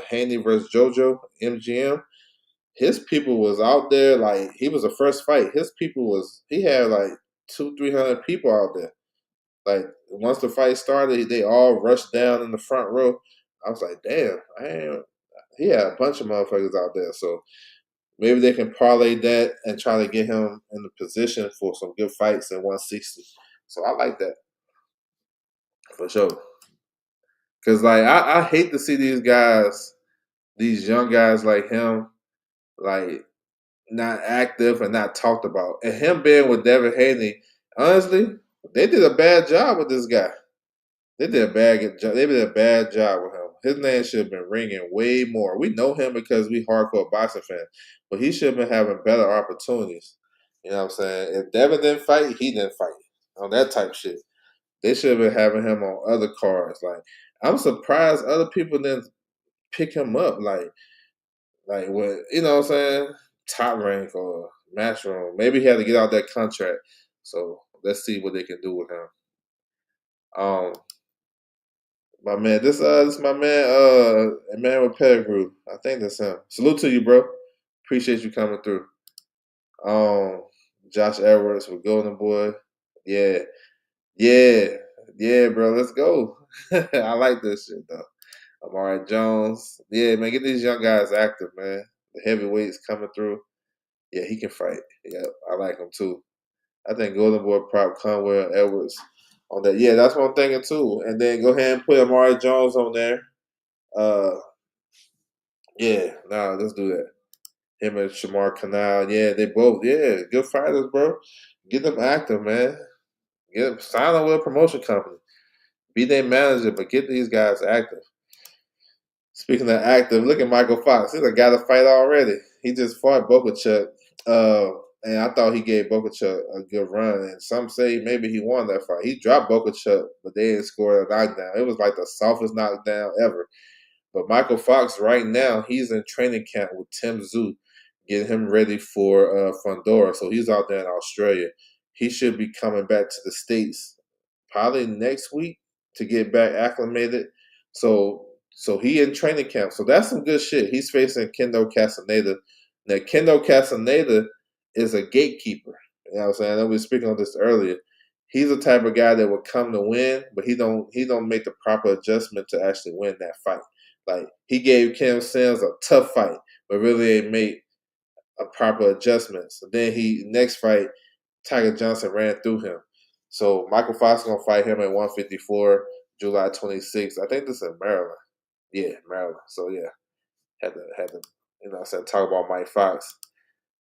Haney versus JoJo MGM. His people was out there like he was the first fight. He had like 200-300 people out there. Like once the fight started, they all rushed down in the front row. I was like, damn, he had a bunch of motherfuckers out there. So maybe they can parlay that and try to get him in the position for some good fights at 160. So I like that for sure. Cause like I hate to see these guys, these young guys like him, like not active and not talked about. And him being with Devin Haney, honestly, they did a bad job with this guy. They did a bad job. They did a bad job with him. His name should have been ringing way more. We know him because we hardcore boxing fans, but he should have been having better opportunities. You know what I'm saying? If Devin didn't fight, he didn't fight on that type of shit. They should have been having him on other cards. Like I'm surprised other people didn't pick him up. Like what you know what I'm saying? Top rank or matchroom. Maybe he had to get out that contract. So let's see what they can do with him. Um, My man, this my man, Emmanuel Pettigrew. I think that's him. Salute to you, bro. Appreciate you coming through. Um, Josh Edwards with Golden Boy. Yeah, yeah, yeah, bro. Let's go. I like this shit though. Amari Jones. Yeah, man, get these young guys active, man. The heavyweights coming through. Yeah, he can fight. Yeah, I like him too. I think Golden Boy prop Conwell Edwards on that. Yeah, that's what I'm thinking too. And then go ahead and put Amari Jones on there. Uh, Yeah, nah, let's do that. Him and Shamar Canal, yeah, they both, yeah, good fighters, bro. Get them active, man. Get them sign them with a promotion company. Be their manager, but get these guys active. Speaking of active, look at Michael Fox. He's got a fight already. He just fought Bokuchuk, uh, and I thought he gave Bokuchuk a good run. And some say maybe he won that fight. He dropped Bokuchuk, but they didn't score a knockdown. It was like the softest knockdown ever. But Michael Fox, right now, he's in training camp with Tim Tszyu, getting him ready for Fundora. So he's out there in Australia. He should be coming back to the States probably next week to get back acclimated. So he in training camp. So that's some good shit. He's facing Kendo Castaneda. Now Kendo Castaneda is a gatekeeper. You know what I'm saying? I know we were speaking on this earlier. He's the type of guy that will come to win, but he don't make the proper adjustment to actually win that fight. Like he gave Kim Sims a tough fight, but really ain't made a proper adjustment. So then he next fight, Tiger Johnson ran through him. So Michael Fox is gonna fight him at 154, July 26th. I think this is in Maryland. Yeah, Maryland. So yeah, had to I said talk about Mike Fox.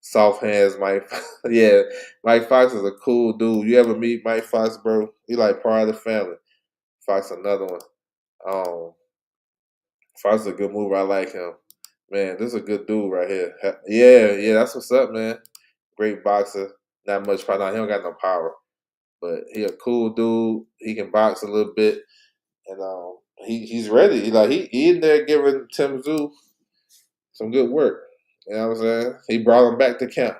Soft hands, Mike. Yeah, Mike Fox is a cool dude. You ever meet Mike Fox, bro? He like part of the family. Fox another one. Um, Fox is a good mover. I like him. Man, this is a good dude right here. Yeah, yeah, that's what's up, man. Great boxer. Not much power. He don't got no power, but he a cool dude. He can box a little bit, and he's ready. He in there giving Tim Tszyu some good work. You know what I'm saying? He brought him back to camp.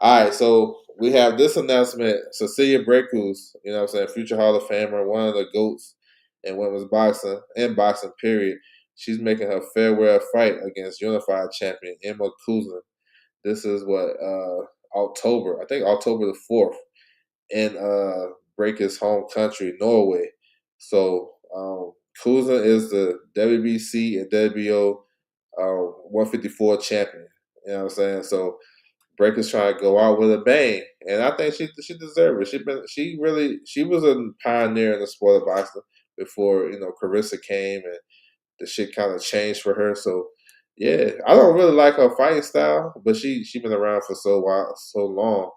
All right, so we have this announcement. Cecilia Brækhus, you know what I'm saying, future Hall of Famer, one of the GOATs in women's boxing, and boxing, period. She's making her farewell fight against unified champion Emma Kuzin. This is October, I think October the 4th, in Breaker's home country, Norway. So Kuzin is the WBC and WBO 154 champion. You know what I'm saying? So Breaker's trying to go out with a bang, and I think she deserves it. She was a pioneer in the sport of boxing before Carissa came, and the shit kind of changed for her. So Yeah, I don't really like her fighting style, but she been around for so long.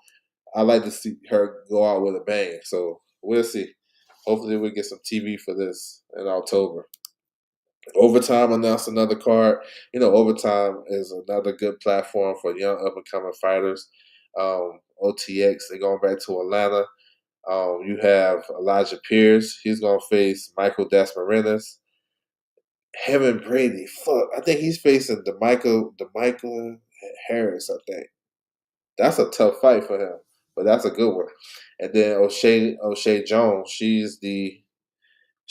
I like to see her go out with a bang. So we'll see. Hopefully, we get some TV for this in October. Overtime announced another card. Overtime is another good platform for young up and coming fighters. OTX, they're going back to Atlanta. You have Elijah Pierce. He's going to face Michael Dasmarinas. Heaven Brady. Fuck. I think he's facing the Michael Harris, I think. That's a tough fight for him, but that's a good one. And then O'Shea Jones. She's the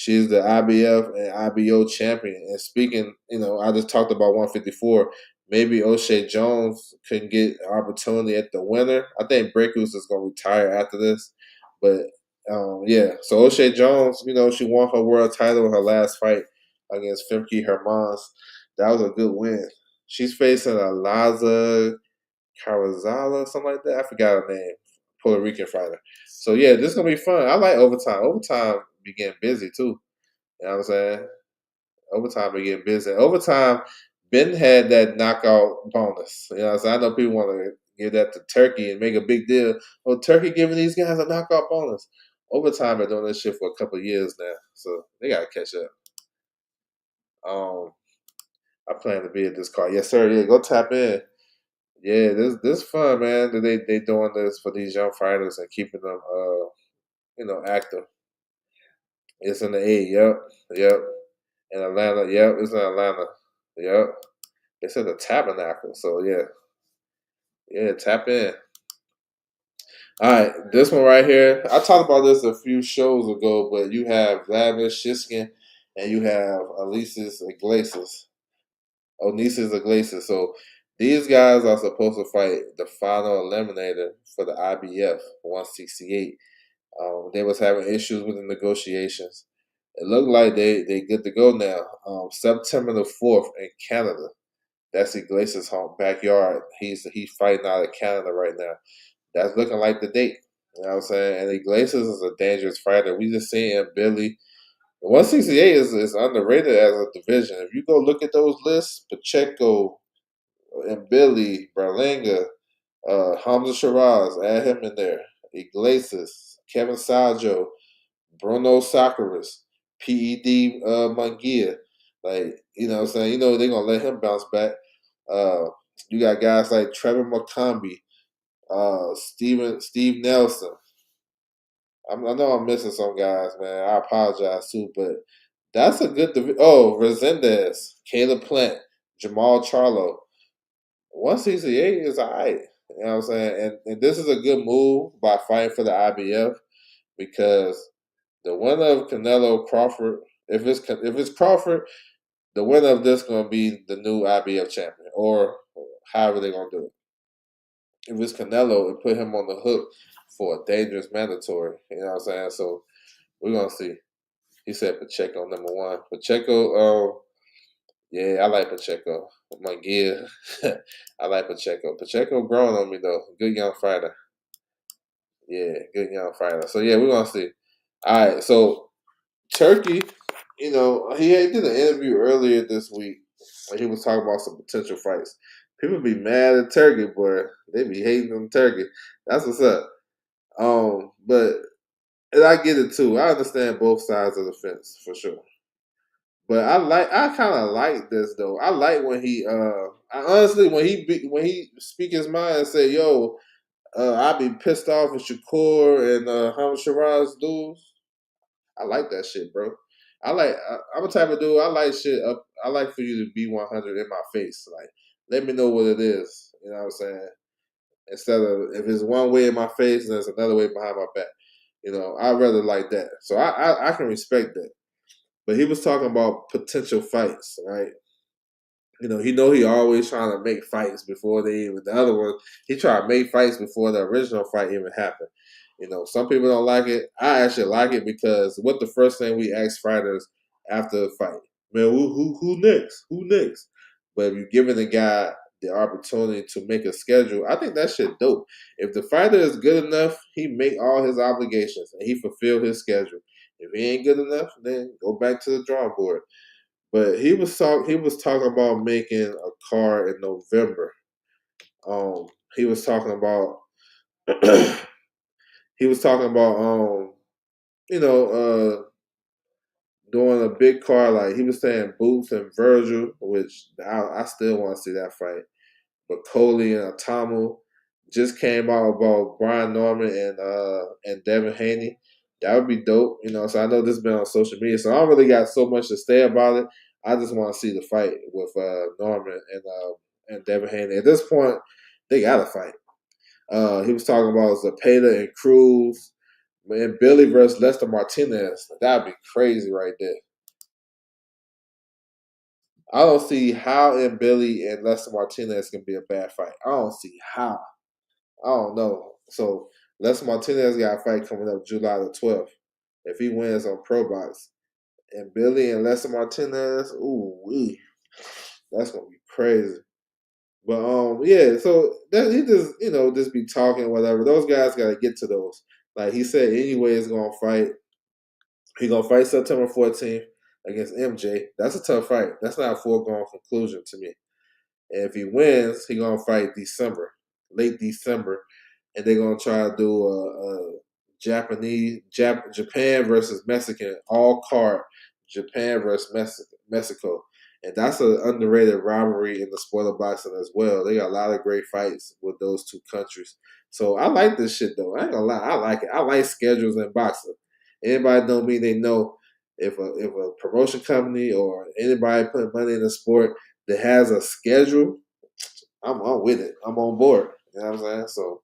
IBF and IBO champion. And speaking, I just talked about 154. Maybe O'Shea Jones can get an opportunity at the winner. I think Breakus is going to retire after this. But, yeah. So O'Shea Jones, she won her world title in her last fight against Femke Hermans. That was a good win. She's facing Alaza Carazala, something like that. I forgot her name. Puerto Rican fighter. So, yeah, this is going to be fun. I like overtime. Overtime be getting busy, too. You know what I'm saying? Overtime be getting busy. Overtime, Ben had that knockout bonus. You know what I'm saying? I know people want to give that to Turkey and make a big deal. Oh, Turkey giving these guys a knockout bonus. Overtime been doing this shit for a couple of years now. So they gotta catch up. Um I plan to be at this card. Yes, sir. Yeah, go tap in. Yeah, this fun, man. That they doing this for these young fighters and keeping them active. It's in the A, yep, yep. In Atlanta, yep, it's in Atlanta. Yep. It's in the Tabernacle. So yeah, yeah, tap in. All right, this one right here. I talked about this a few shows ago, but you have Vladimir Shiskin and you have Onisis Iglesias. Onisis Iglesias. So these guys are supposed to fight the final eliminator for the IBF 168. They was having issues with the negotiations. It looked like they good to go now. September the 4th in Canada. That's Iglesias' home backyard. He's fighting out of Canada right now. That's looking like the date. You know what I'm saying? And Iglesias is a dangerous fighter. We just seen Billy. 168 is underrated as a division. If you go look at those lists, Pacheco and Billy, Berlanga, Hamza Shiraz, add him in there. Iglesias, Kevin Sajo, Bruno Sakaris, PED Munguia. Like, you know what I'm saying? They're going to let him bounce back. Uh, you got guys like Trevor McCombie, Steve Nelson. I know I'm missing some guys, man. I apologize too, but that's a good. Resendez, Caleb Plant, Jamal Charlo. 168 is alright. You know what I'm saying? And this is a good move by fighting for the IBF because the winner of Canelo Crawford, if it's Crawford, the winner of this going to be the new IBF champion, or however they're going to do it. If it's Canelo, it put him on the hook for a dangerous mandatory. You know what I'm saying? So we're gonna see. He said Pacheco number 1. Pacheco, yeah, I like Pacheco. Munguia, I like Pacheco. Pacheco growing on me though. Good young fighter. Yeah, good young fighter. So yeah, we're gonna see. All right, so Turkey, he did an interview earlier this week where he was talking about some potential fights. People be mad at Turkey, boy. They be hating on Turkey. That's what's up. But and I get it too. I understand both sides of the fence for sure. But I kind of like this though. I like when honestly when he speak his mind and say, "Yo, I be pissed off with Shakur and Hamid Shiraz dudes." I like that shit, bro. I'm a type of dude. I like shit up. I like for you to be 100 in my face. Like, let me know what it is. You know what I'm saying? Instead of if it's one way in my face and there's another way behind my back. I'd rather like that. So I can respect that. But he was talking about potential fights, right? He always trying to make fights before they even the other one. He tried to make fights before the original fight even happened. Some people don't like it. I actually like it because what the first thing we ask fighters after the fight, man, who next? Who next? But if you're giving the guy the opportunity to make a schedule, I think that shit dope. If the fighter is good enough, he make all his obligations and he fulfill his schedule. If he ain't good enough, then go back to the drawing board. But he was talking about making a car in November. He was talking about he was talking about you know doing a big car, like he was saying Boots and Virgil, which I still want to see that fight. But Coley and Atamu just came out about Brian Norman and Devin Haney. That would be dope, So I know this has been on social media, so I don't really got so much to say about it. I just want to see the fight with Norman and Devin Haney. At this point, they got to fight. He was talking about Zapata and Cruz, and Billy versus Lester Martinez. That'd be crazy right there. I don't see how in Billy and Lester Martinez can be a bad fight. I don't see how. I don't know. So Lester Martinez got a fight coming up July the 12th. If he wins on Pro Box. And Billy and Lester Martinez, ooh wee. That's gonna be crazy. But yeah, so that he just just be talking whatever. Those guys gotta get to those. Like he said anyway is gonna fight. He gonna fight September 14th against MJ. That's a tough fight. That's not a foregone conclusion to me. And if he wins, he gonna fight December, late December, and they're gonna try to do a Japan versus Mexican all card Japan versus Mexico, and that's an underrated rivalry in the sport of boxing as well. They got a lot of great fights with those two countries. So I like this shit though. I ain't gonna lie, I like it. I like schedules in boxing. Anybody know me, they know if a promotion company or anybody putting money in the sport that has a schedule, I'm with it. I'm on board. You know what I'm saying? So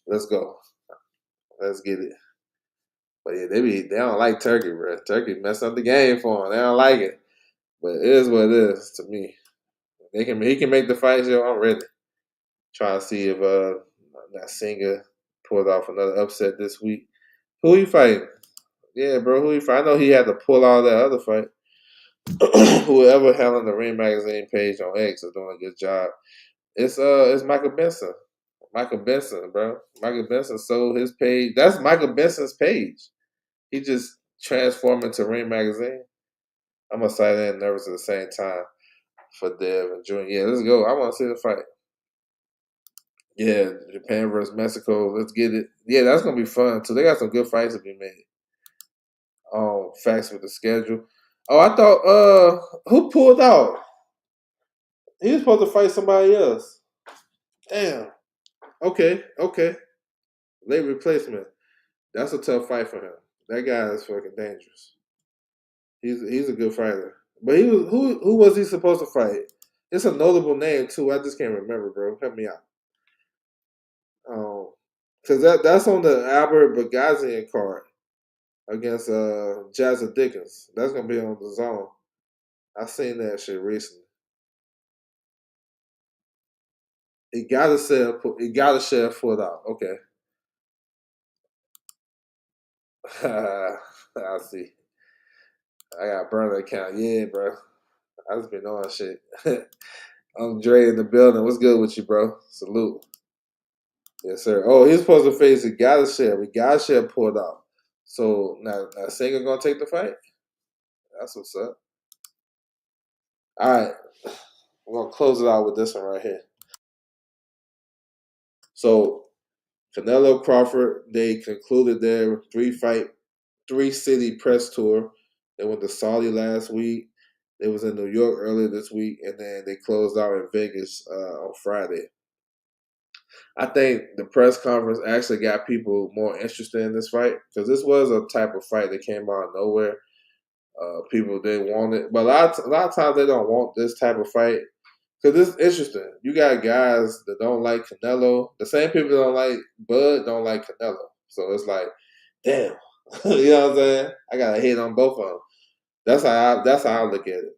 let's go. Let's get it. But yeah, they don't like Turkey, bro. Turkey messed up the game for them. They don't like it. But it is what it is to me. He can make the fight, yo. I'm ready. Trying to see if Nasinga pulled off another upset this week. Who he fighting? Yeah, bro. Who he fight? I know he had to pull out that other fight. Whoever handling the Ring Magazine page on X is doing a good job. It's Michael Benson. Michael Benson, bro. Michael Benson sold his page. That's Michael Benson's page. He just transformed into Ring Magazine. I'm excited and nervous at the same time for Dev and Junior. Yeah, let's go. I want to see the fight. Yeah, Japan versus Mexico. Let's get it. Yeah, that's gonna be fun. So they got some good fights to be made. Facts with the schedule. Oh, I thought who pulled out? He was supposed to fight somebody else. Damn. Okay. Late replacement. That's a tough fight for him. That guy is fucking dangerous. He's a good fighter. But he was who was he supposed to fight? It's a notable name too. I just can't remember, bro. Help me out. Because that's on the Albert Bagazian card against Jazza Dickens. That's gonna be on the zone. I seen that shit recently. He gotta share a foot out. Okay. I see. I got burner account. Yeah, bro. I just been on shit. I'm Dre in the building. What's good with you, bro? Salute. Yes, sir. Oh, he's supposed to face a Galashev. We Galashev pulled out. So now Singer gonna take the fight? That's what's up. All right. We're gonna close it out with this one right here. So Canelo Crawford, they concluded their three city press tour. They went to Saudi last week. They was in New York earlier this week, and then they closed out in Vegas on Friday. I think the press conference actually got people more interested in this fight because this was a type of fight that came out of nowhere. People didn't want it, but a lot of times they don't want this type of fight because it's interesting. You got guys that don't like Canelo. The same people that don't like Bud don't like Canelo. So it's like, damn, you know what I'm saying? I got to hate on both of them. That's how I look at it.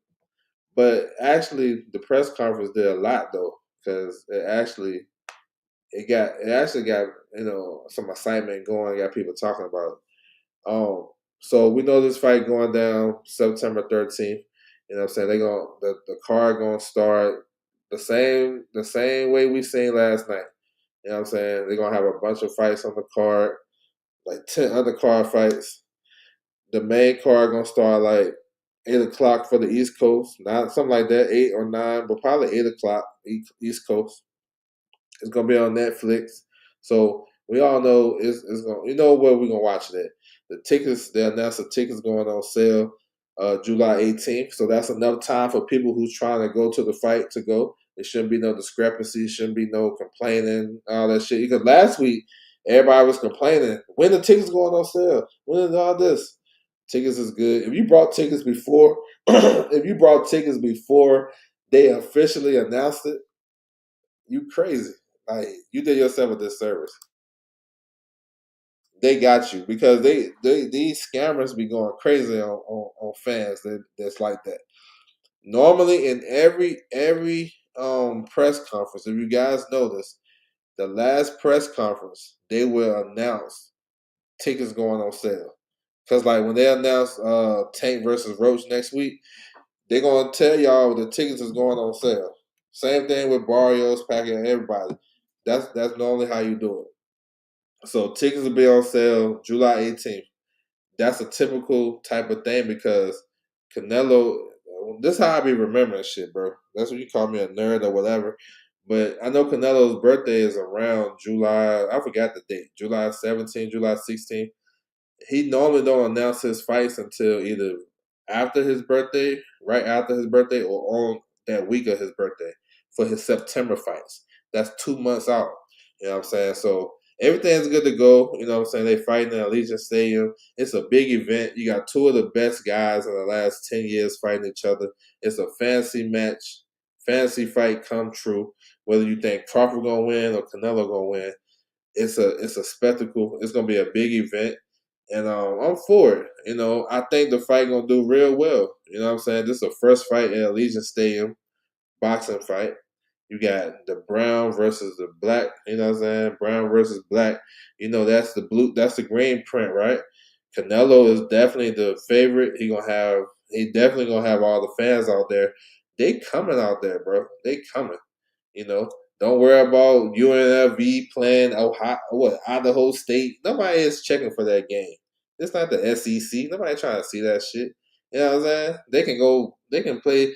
But actually, the press conference did a lot though because it actually got some excitement going. Got people talking about it. So we know this fight going down September 13th. You know what I'm saying? They going the card gonna start the same way we seen last night. You know what I'm saying? They're gonna have a bunch of fights on the card, like 10 other card fights. The main card gonna start like 8 o'clock for the East Coast, not something like that, 8 or 9, but probably 8 o'clock East Coast. It's gonna be on Netflix. So we all know it's gonna. You know where we're gonna watch it at. The tickets. They announced the tickets going on sale July 18th. So that's enough time for people who's trying to go to the fight to go. There shouldn't be no discrepancy. Shouldn't be no complaining. All that shit. Because last week everybody was complaining. When the tickets going on sale? When is all this? Tickets is good. If you brought tickets before, if you brought tickets before they officially announced it, you crazy. Like you did yourself a disservice. They got you because they these scammers be going crazy on fans that's like that. Normally in every press conference, if you guys notice, the last press conference they will announce tickets going on sale. Cause like when they announce Tank versus Roach next week, they're gonna tell y'all the tickets is going on sale. Same thing with Barrios, Packard, everybody. That's normally how you do it. So tickets will be on sale July 18th. That's a typical type of thing because Canelo. This is how I be remembering shit, bro. That's what you call me a nerd or whatever. But I know Canelo's birthday is around July. I forgot the date. July 17th, July 16th. He normally don't announce his fights until either after his birthday, right after his birthday, or on that week of his birthday for his September fights. That's 2 months out. You know what I'm saying? So everything's good to go. You know what I'm saying? They fighting in Allegiant Stadium. It's a big event. You got two of the best guys in the last 10 years fighting each other. It's a fancy match, fancy fight come true. Whether you think Crawford gonna win or Canelo gonna win, it's a spectacle. It's gonna be a big event, and I'm for it. You know, I think the fight gonna do real well. You know what I'm saying? This is the first fight in Allegiant Stadium, boxing fight. You got the brown versus the black. You know what I'm saying? Brown versus black. You know that's the blue. That's the green print, right? Canelo is definitely the favorite. He definitely gonna have all the fans out there. They coming out there, bro. They coming. You know, don't worry about UNLV playing Idaho State. Nobody is checking for that game. It's not the SEC. Nobody trying to see that shit. You know what I'm saying? They can go. They can play.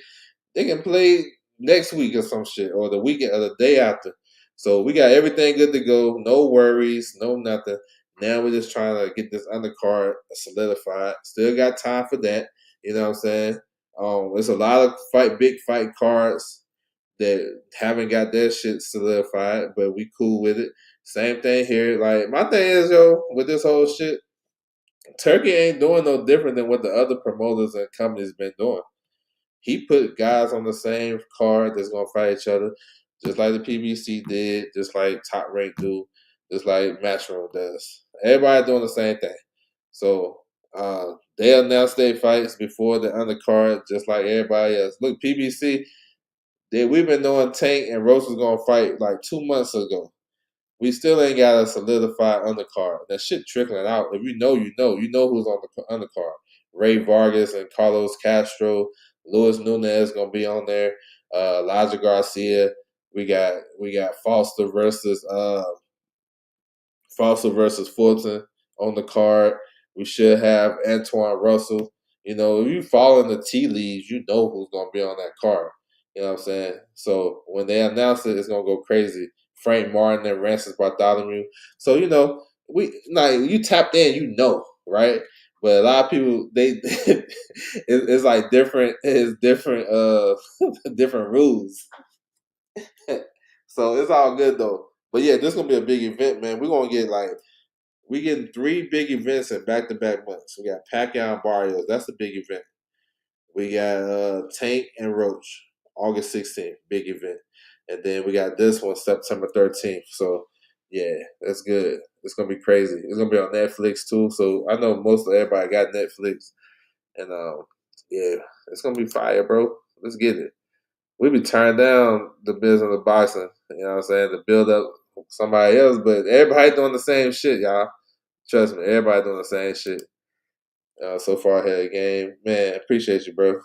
They can play next week or some shit, or the weekend, or the day after. So we got everything good to go. No worries. No nothing. Now we're just trying to get this undercard solidified. Still got time for that. You know what I'm saying? There's a lot of big fight cards that haven't got their shit solidified, but we cool with it. Same thing here. Like my thing is, yo, with this whole shit, Turkey ain't doing no different than what the other promoters and companies been doing. He put guys on the same card that's gonna fight each other, just like the PBC did, just like Top Rank do, just like Matchroom does. Everybody doing the same thing. So they announced their fights before the undercard, just like everybody else. Look, PBC, we've been knowing Tank and Rose was gonna fight like 2 months ago. We still ain't got a solidified undercard. That shit trickling out. If you know, you know. You know who's on the undercard. Ray Vargas and Carlos Castro. Luis Nunez gonna be on there. Elijah Garcia. We got Foster versus Fulton on the card. We should have Antoine Russell. You know, if you follow in the tea leaves, you know who's gonna be on that card. You know what I'm saying? So when they announce it, it's gonna go crazy. Frank Martin and Francis Bartholomew. So you know, we like you tapped in, you know, right? But a lot of people it's like different. It's different. Different rules. So it's all good though. But yeah, this is gonna be a big event, man. We're gonna get like we getting three big events in back to back months. We got Pacquiao and Barrios. That's the big event. We got Tank and Roach, August 16th, big event. And then we got this one, September 13th. So yeah, that's good. It's gonna be crazy. It's gonna be on Netflix too. So I know most of everybody got Netflix. And yeah, it's gonna be fire, bro. Let's get it. We be turning down the business of boxing, you know what I'm saying, to build up somebody else, but everybody doing the same shit, y'all. Trust me, everybody doing the same shit. So far ahead of the game. Man, appreciate you, bro.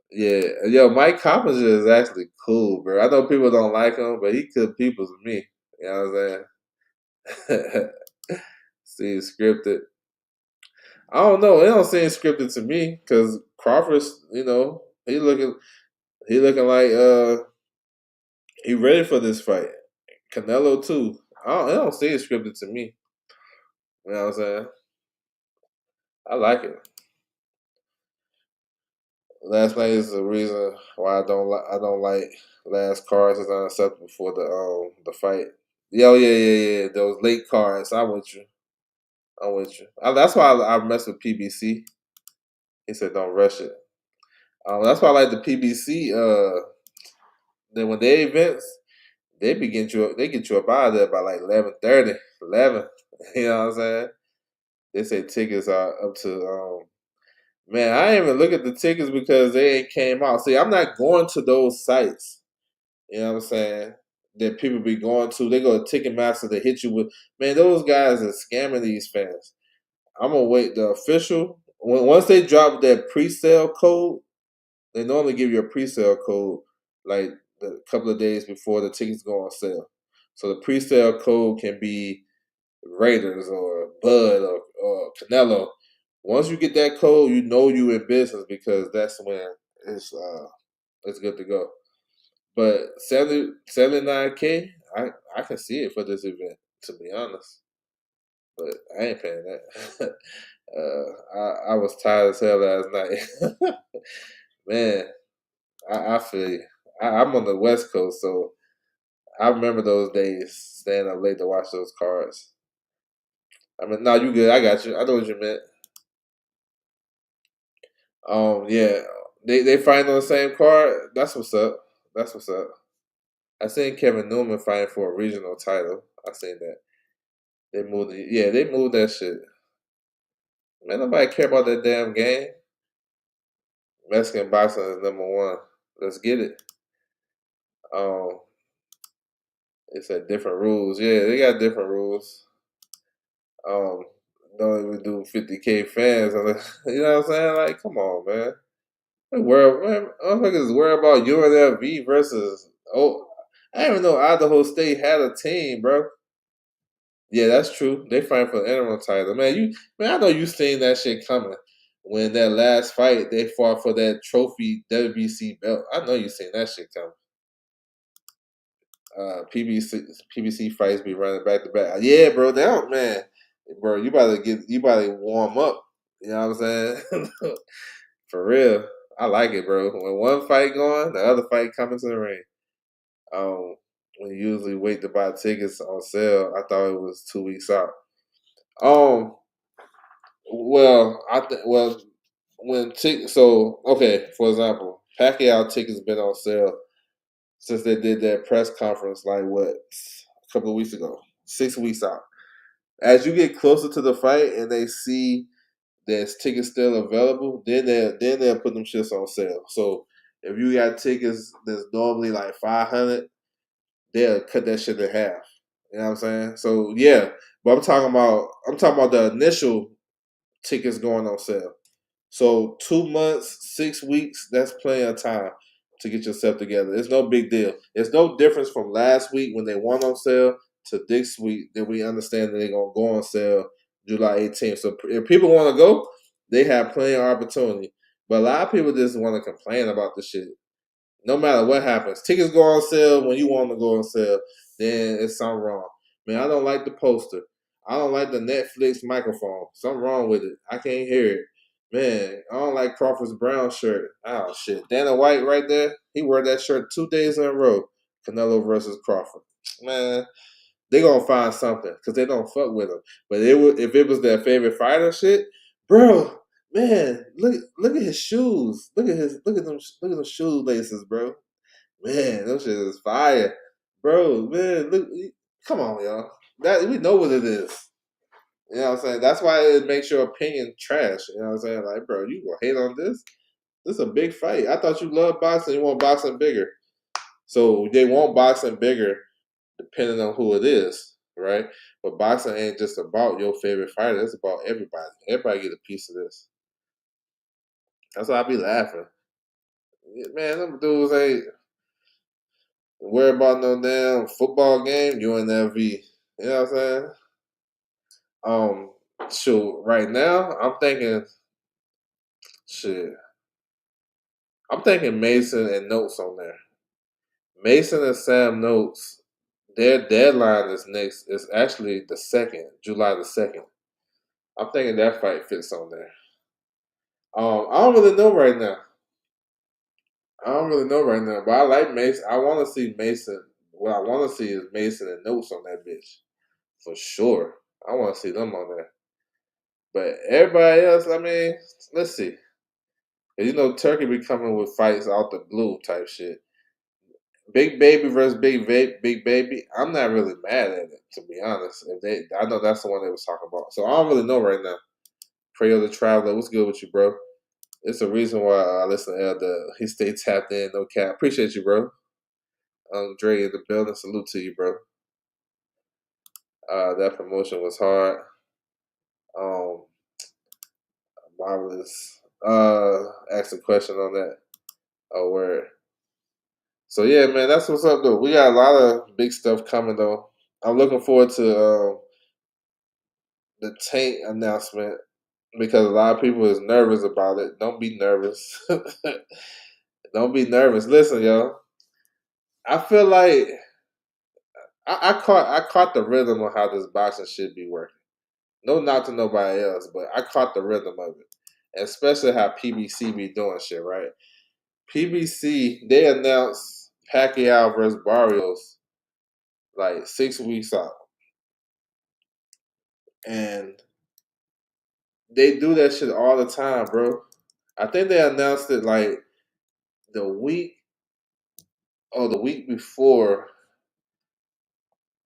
Yeah. Yo, Mike Coppinger is actually cool, bro. I know people don't like him, but he could peoples with me. You know what I'm saying? See, scripted. I don't know. It don't seem scripted to me because Crawford's, he looking like he ready for this fight. Canelo too. It don't seem scripted to me. You know what I'm saying? I like it. Last night is the reason why I don't like last cards is unacceptable for the fight. Yeah, oh, yeah. Those late cards. I'm with you. I'm with you. That's why I mess with PBC. He said don't rush it. That's why I like the PBC. Then when they events, they get you up out of there by like 11:30, 11. You know what I'm saying? They say tickets are up to man, I ain't even look at the tickets because they ain't came out. See, I'm not going to those sites. You know what I'm saying? That people be going to. They go to Ticketmaster to hit you with. Man, those guys are scamming these fans. I'm gonna wait the official. Once they drop that pre-sale code, they normally give you a pre-sale code like a couple of days before the tickets go on sale. So the pre-sale code can be Raiders or Bud or Canelo. Once you get that code, you know you in business because that's when it's good to go. But 79K, I can see it for this event, to be honest. But I ain't paying that. I was tired as hell last night. Man, I feel you. I'm on the West Coast, so I remember those days staying up late to watch those cards. I mean, no, you good. I got you. I know what you meant. Yeah, they fighting on the same card. That's what's up. That's what's up. I seen Kevin Newman fighting for a regional title. I seen that. They moved that shit. Man, nobody care about that damn game. Mexican boxing is #1. Let's get it. Um, it's at different rules. Yeah, they got different rules. Um, don't even do 50K fans. You know what I'm saying? Like, come on, man. Motherfuckers worry about UNLV versus. Oh, I didn't even know Idaho State had a team, bro. Yeah, that's true. They fighting for the interim title, man. I know you seen that shit coming. When that last fight, they fought for that trophy WBC belt. I know you seen that shit coming. PBC fights be running back to back. Yeah, bro. Down, man. Bro, you better warm up. You know what I'm saying? For real. I like it, bro. When one fight going, the other fight coming to the ring. Um, we usually wait to buy tickets on sale. I thought it was 2 weeks out. Um, well, so okay, for example, Pacquiao tickets been on sale since they did that press conference like what a couple of weeks ago, 6 weeks out. As you get closer to the fight and they see there's tickets still available, then they'll put them shits on sale. So if you got tickets that's normally like 500, they'll cut that shit in half. You know what I'm saying? So yeah, but I'm talking about the initial tickets going on sale. So 2 months, 6 weeks, that's plenty of time to get yourself together. It's no big deal. It's no difference from last week when they went on sale to this week that we understand that they're gonna go on sale July 18th. So if people want to go, they have plenty of opportunity. But a lot of people just want to complain about the shit. No matter what happens, tickets go on sale when you want to go on sale. Then it's something wrong. Man, I don't like the poster. I don't like the Netflix microphone. Something wrong with it. I can't hear it. Man, I don't like Crawford's brown shirt. Oh shit, Dana White right there. He wore that shirt 2 days in a row. Canelo versus Crawford. Man, they gonna find something because they don't fuck with him. But if it was their favorite fighter, shit, bro. Man, look at his shoes. Look at them shoelaces, bro. Man, those shit is fire, bro. Man, look, come on, y'all. That we know what it is. You know what I'm saying? That's why it makes your opinion trash. You know what I'm saying? Like, bro, you gonna hate on this? This is a big fight. I thought you loved boxing. You want boxing bigger. So they want boxing bigger depending on who it is, right? But boxing ain't just about your favorite fighter. It's about everybody. Everybody get a piece of this. That's why I be laughing. Man, them dudes ain't worry about no damn football game. UNLV. You know what I'm saying? Um, Shoot, right now I'm thinking shit. I'm thinking Mason and Notes on there. Mason and Sam Notes. Their deadline is next. Is actually the 2nd, July the 2nd. I'm thinking that fight fits on there. I don't really know right now. I don't really know right now, but I like Mason. I want to see Mason. What I want to see is Mason and Notes on that bitch for sure. I want to see them on there. But everybody else, I mean, let's see. You know, Turkey be coming with fights out the blue type shit. Big Baby versus Big Baby. I'm not really mad at it, to be honest. I know that's the one they was talking about. So I don't really know right now. Prayo the Traveler, what's good with you, bro? It's a reason why I listen to Elder. He stay tapped in, no cap. Appreciate you, bro. Dre in the building. Salute to you, bro. That promotion was hard. Um, Marvelous. Asked a question on that. Oh, word. So yeah, man, that's what's up though. We got a lot of big stuff coming though. I'm looking forward to the Tank announcement because a lot of people is nervous about it. Don't be nervous. Don't be nervous. Listen, yo. I feel like I caught the rhythm of how this boxing should be working. No, not to nobody else, but I caught the rhythm of it, especially how PBC be doing shit. Right? PBC they announced Pacquiao versus Barrios like 6 weeks out, and they do that shit all the time, bro. I think they announced it like the week or the week before.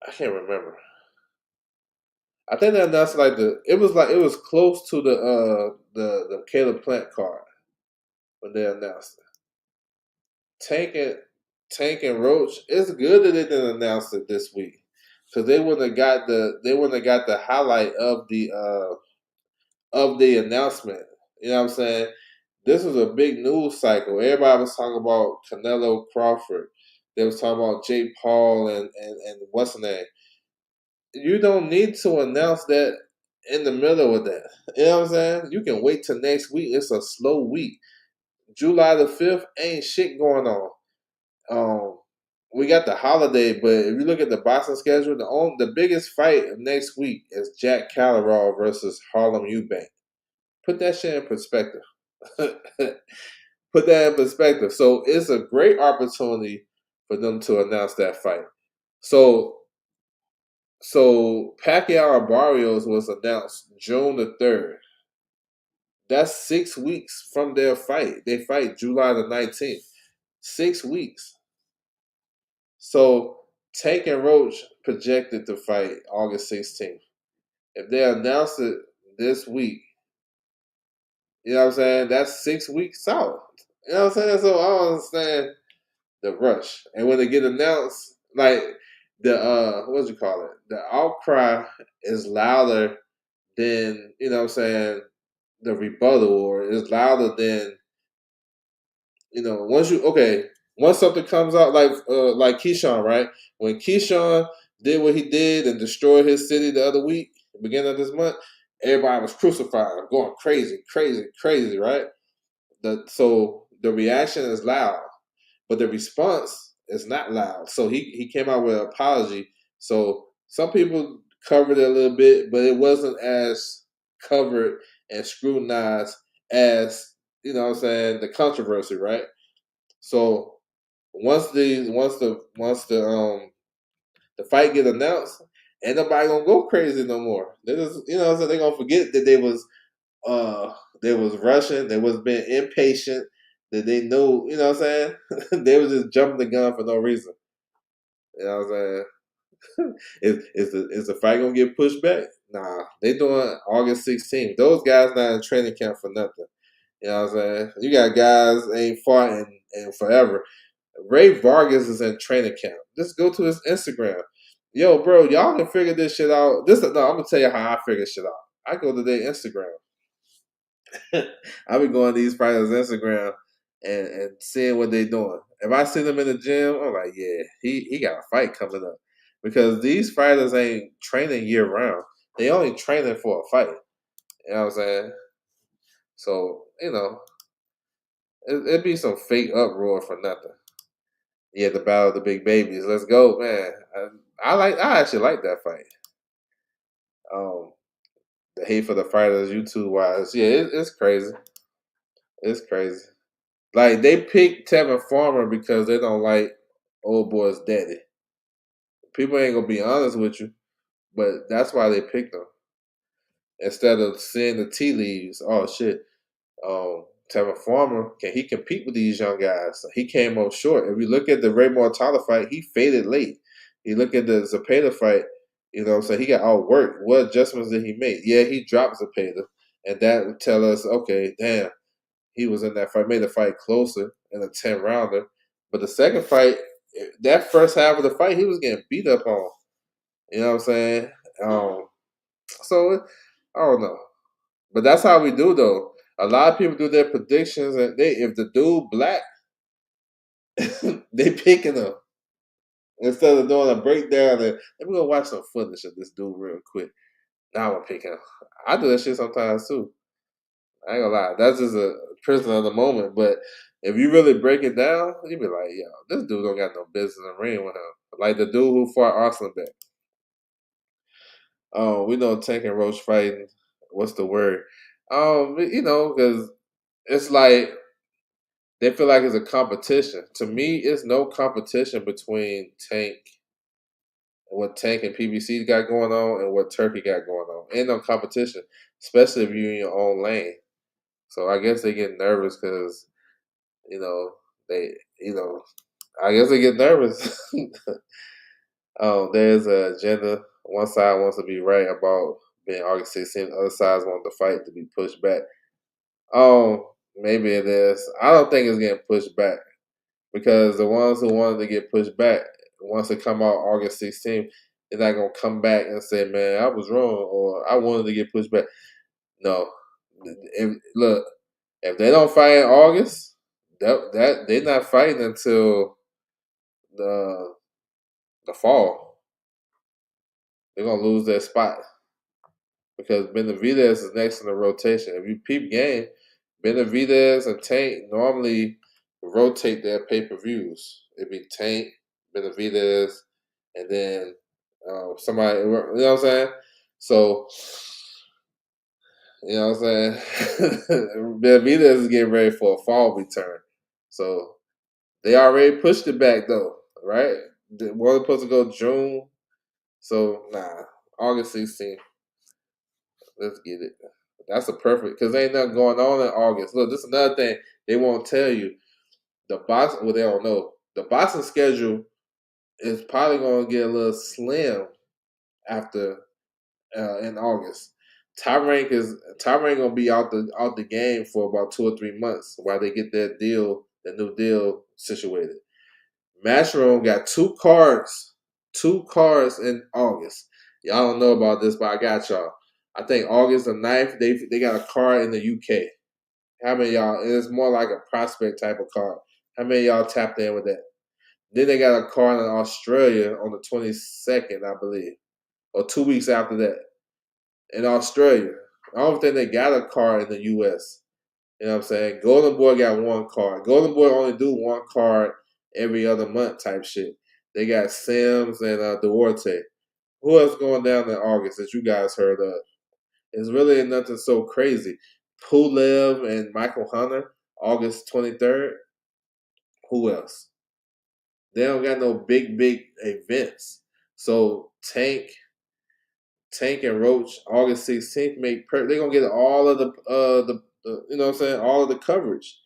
I can't remember. I think they announced like it was close to the Caleb Plant card when they announced it. Tank and Tank and Roach. It's good that they didn't announce it this week because they wouldn't have got the highlight of the announcement. You know what I'm saying? This was a big news cycle. Everybody was talking about Canelo Crawford. They was talking about Jake Paul and what's the name. You don't need to announce that in the middle of that. You know what I'm saying? You can wait till next week. It's a slow week. July the 5th ain't shit going on. Um, we got the holiday, but if you look at the boxing schedule, the biggest fight of next week is Jack Calleral versus Harlem Eubank. Put that shit in perspective. Put that in perspective. So it's a great opportunity for them to announce that fight. So Pacquiao Barrios was announced June the 3rd. That's 6 weeks from their fight. They fight July the 19th. 6 weeks. So Tank and Roach projected to fight August 16th. If they announce it this week, you know what I'm saying? That's 6 weeks out. You know what I'm saying? So I don't understand the rush. And when they get announced, like the what do you call it? The outcry is louder than, you know what I'm saying, the rebuttal, or is louder than, you know, once something comes out like Keyshawn, right? When Keyshawn did what he did and destroyed his city the other week, the beginning of this month, everybody was crucified, going crazy, crazy, crazy, right? So the reaction is loud, but the response is not loud. So he came out with an apology. So some people covered it a little bit, but it wasn't as covered and scrutinized as, you know what I'm saying, the controversy, right? So once the fight get announced, ain't nobody gonna go crazy no more. They just, you know what I'm saying, they gonna forget that uh they was rushing, they was being impatient, that they knew, you know what I'm saying? They was just jumping the gun for no reason. You know what I'm saying? Is the fight gonna get pushed back? Nah, they doing August 16th. Those guys not in training camp for nothing. You know what I'm saying? You got guys ain't fought in forever. Ray Vargas is in training camp. Just go to his Instagram. Yo, bro, y'all can figure this shit out. I'm gonna tell you how I figure shit out. I go to their Instagram. I be going to these fighters' Instagram and seeing what they doing. If I see them in the gym, I'm like, yeah, he got a fight coming up. Because these fighters ain't training year round. They only training for a fight. You know what I'm saying? So, it'd be some fake uproar for nothing. Yeah, the battle of the big babies. Let's go, man. I actually like that fight. Um, the hate for the fighters, YouTube wise, yeah, it's crazy. It's crazy. Like they picked Tevin Farmer because they don't like old boy's daddy. People ain't gonna be honest with you, but that's why they picked him instead of seeing the tea leaves. Oh shit, Tevin Farmer can he compete with these young guys? He came up short. If you look at the Raymond Tyler fight, he faded late. You look at the Zapata fight, so he got outworked. What adjustments did he make? Yeah, he dropped Zapata, and that would tell us, okay, damn, he was in that fight, made the fight closer in a 10 rounder. But the second fight, that first half of the fight, he was getting beat up on. You know what I'm saying? Um, so I don't know. But that's how we do though. A lot of people do their predictions and if the dude black, they picking him. Instead of doing a breakdown and let me go watch some footage of this dude real quick. Now I'm gonna pick him. I do that shit sometimes too. I ain't gonna lie. That's just a prisoner of the moment. But if you really break it down, you be like, yo, this dude don't got no business in the ring with him. Like the dude who fought Arslan back. Oh, we know Tank and Roach fighting. What's the word? Because it's like they feel like it's a competition. To me, it's no competition between Tank and what Tank and PBC got going on and what Turkey got going on. Ain't no competition, especially if you're in your own lane. So I guess they get nervous because you know they, I guess they get nervous. There's an agenda. One side wants to be right about being August 16th. The other side want the fight to be pushed back. Maybe it is. I don't think it's getting pushed back because the ones who wanted to get pushed back, once it come out August 16th, they're not gonna come back and say, "Man, I was wrong," or "I wanted to get pushed back." No, look, if they don't fight in August, that they're not fighting until the the fall. They're gonna lose their spot because Benavidez is next in the rotation. If you peep game, Benavidez and Tank normally rotate their pay per views. It'd be Tank, Benavidez, and then somebody. You know what I'm saying? So you know what I'm saying. Benavidez is getting ready for a fall return. So they already pushed it back though, right? They were supposed to go June. So nah, August 16th. Let's get it. That's a perfect because ain't nothing going on in August. Look, this is another thing they won't tell you. The boxing, well, they don't know. The boxing schedule is probably going to get a little slim after in August. Top Rank gonna be out the game for about 2 or 3 months while they get that new deal situated. Matchroom got two cards in August. Y'all don't know about this, but I got y'all. I think August the 9th, they got a card in the UK. How many y'all? It's more like a prospect type of card. How many y'all tapped in with that? Then they got a card in Australia on the 22nd, I believe, or 2 weeks after that in Australia. I don't think they got a card in the US. You know what I'm saying? Golden Boy got one card. Golden Boy only do one card every other month type shit. They got Sims and Duarte. Who else going down in August that you guys heard of? It's really nothing so crazy. Pulev and Michael Hunter, August 23rd. Who else? They don't got no big events. So Tank and Roach, August 16th they're gonna get all of the you know what I'm saying, all of the coverage.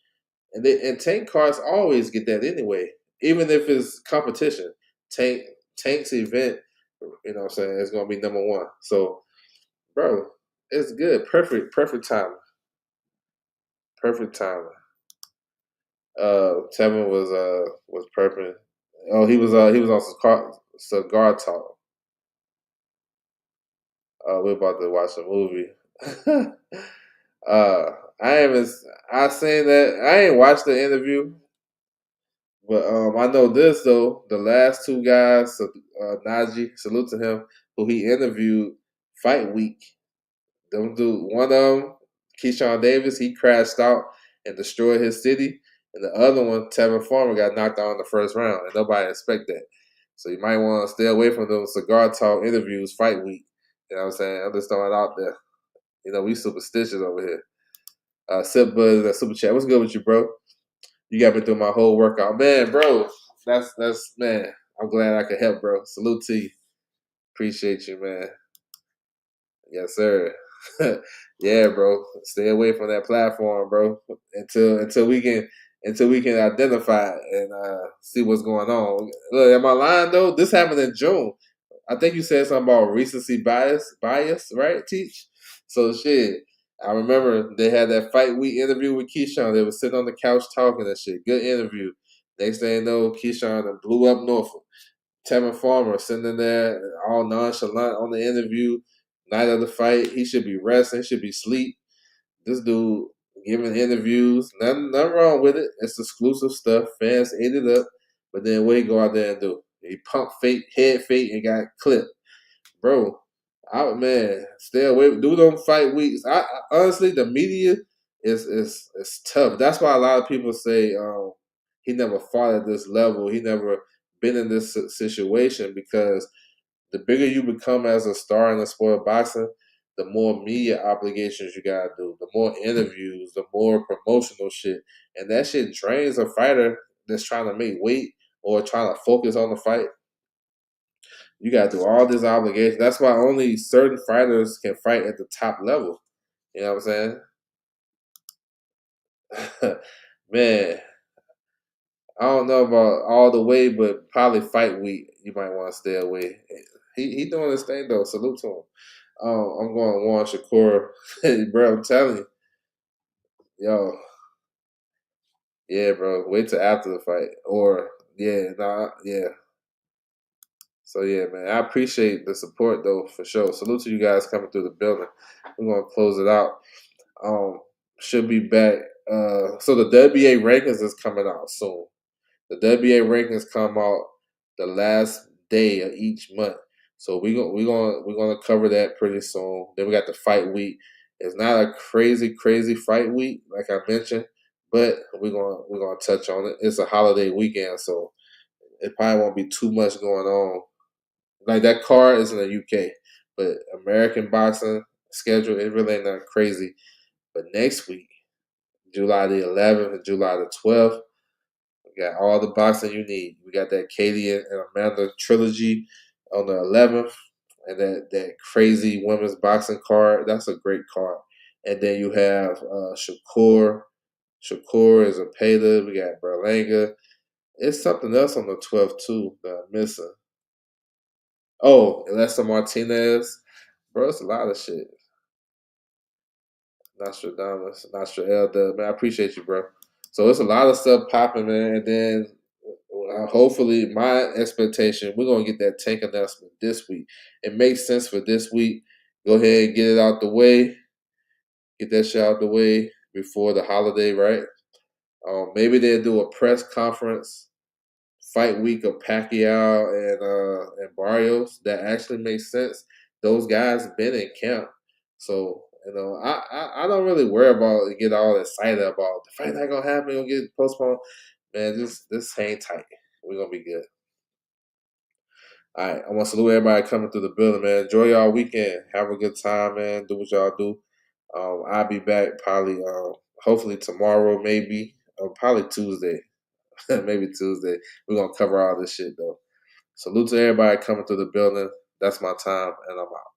And Tank cards always get that anyway, even if it's competition. Tank's event, you know what I'm saying, is gonna be number one. So, bro, it's good. Perfect timing. Perfect timing. Tevin was perfect. Oh, he was on cigar talk. We're about to watch a movie. uh, I haven't. I seen that. I ain't watched the interview, but I know this though. The last two guys, Najee, salute to him, who he interviewed fight week. Them dude, one of them, Keyshawn Davis, he crashed out and destroyed his city, and the other one, Tevin Farmer, got knocked out in the first round, and nobody expect that. So you might want to stay away from those cigar talk interviews fight week. You know what I'm saying? I'm just throwing it out there. You know, we superstitious over here. Sip Buzz, Super Chat. What's good with you, bro? You got me through my whole workout. Man, bro, that's man, I'm glad I could help, bro. Salute to you. Appreciate you, man. Yes, sir. Yeah, bro. Stay away from that platform, bro. Until we can identify and see what's going on. Look, am I lying though? This happened in June. I think you said something about recency bias, right? Teach. So shit. I remember they had that fight week interview with Keyshawn. They were sitting on the couch talking and shit. Good interview. Next thing you know, Keyshawn blew up Norfolk. Tevin Farmer sitting there all nonchalant on the interview. Night of the fight, he should be resting, should be sleep. This dude giving interviews, nothing wrong with it. It's exclusive stuff. Fans ate it up. But then what he go out there and do? He pumped fake, head fake, and got clipped. Bro, man, stay away. Do them fight weeks. Honestly, the media is tough. That's why a lot of people say he never fought at this level. He never been in this situation because the bigger you become as a star in the sport of boxing, the more media obligations you gotta do, the more interviews, the more promotional shit, and that shit drains a fighter that's trying to make weight or trying to focus on the fight. You gotta do all this obligation. That's why only certain fighters can fight at the top level. You know what I'm saying? Man, I don't know about all the way, but probably fight week you might want to stay away. He doing his thing though. Salute to him. I'm going Warren Shakur. Bro, I'm telling you, yo, yeah, bro. Wait till after the fight, or yeah, nah, yeah. So yeah, man, I appreciate the support though for sure. Salute to you guys coming through the building. We're gonna close it out. Um, should be back. So the WBA rankings is coming out soon. The WBA rankings come out the last day of each month. So we're gonna cover that pretty soon. Then we got the fight week. It's not a crazy fight week like I mentioned, but we're gonna touch on it. It's a holiday weekend, so it probably won't be too much going on. Like that card is in the UK, but American boxing schedule it really ain't that crazy. But next week, July the 11th and July the 12th. We got all the boxing you need. We got that Katie and Amanda trilogy on the 11th, and that crazy women's boxing card. That's a great card. And then you have Shakur. Shakur is a Payda. We got Berlanga. It's something else on the 12th too that I'm missing. Oh, Alessa Martinez. Bro, it's a lot of shit. Nostradamus, Nostradamus. Man, I appreciate you, bro. So it's a lot of stuff popping, man. And then hopefully, my expectation, we're gonna get that tank announcement this week. It makes sense for this week. Go ahead and get it out the way. Get that shit out the way before the holiday, right? Maybe they'll do a press conference fight week of Pacquiao and Barrios. That actually makes sense. Those guys been in camp, so I don't really worry about get all excited about the fight not gonna happen. Gonna get postponed. Man, just hang tight. We're gonna be good. All right, I want to salute everybody coming through the building, man. Enjoy y'all weekend. Have a good time, man. Do what y'all do. I'll be back probably, hopefully tomorrow, maybe, or probably Tuesday. Maybe Tuesday. We're gonna cover all this shit though. Salute to everybody coming through the building. That's my time, and I'm out.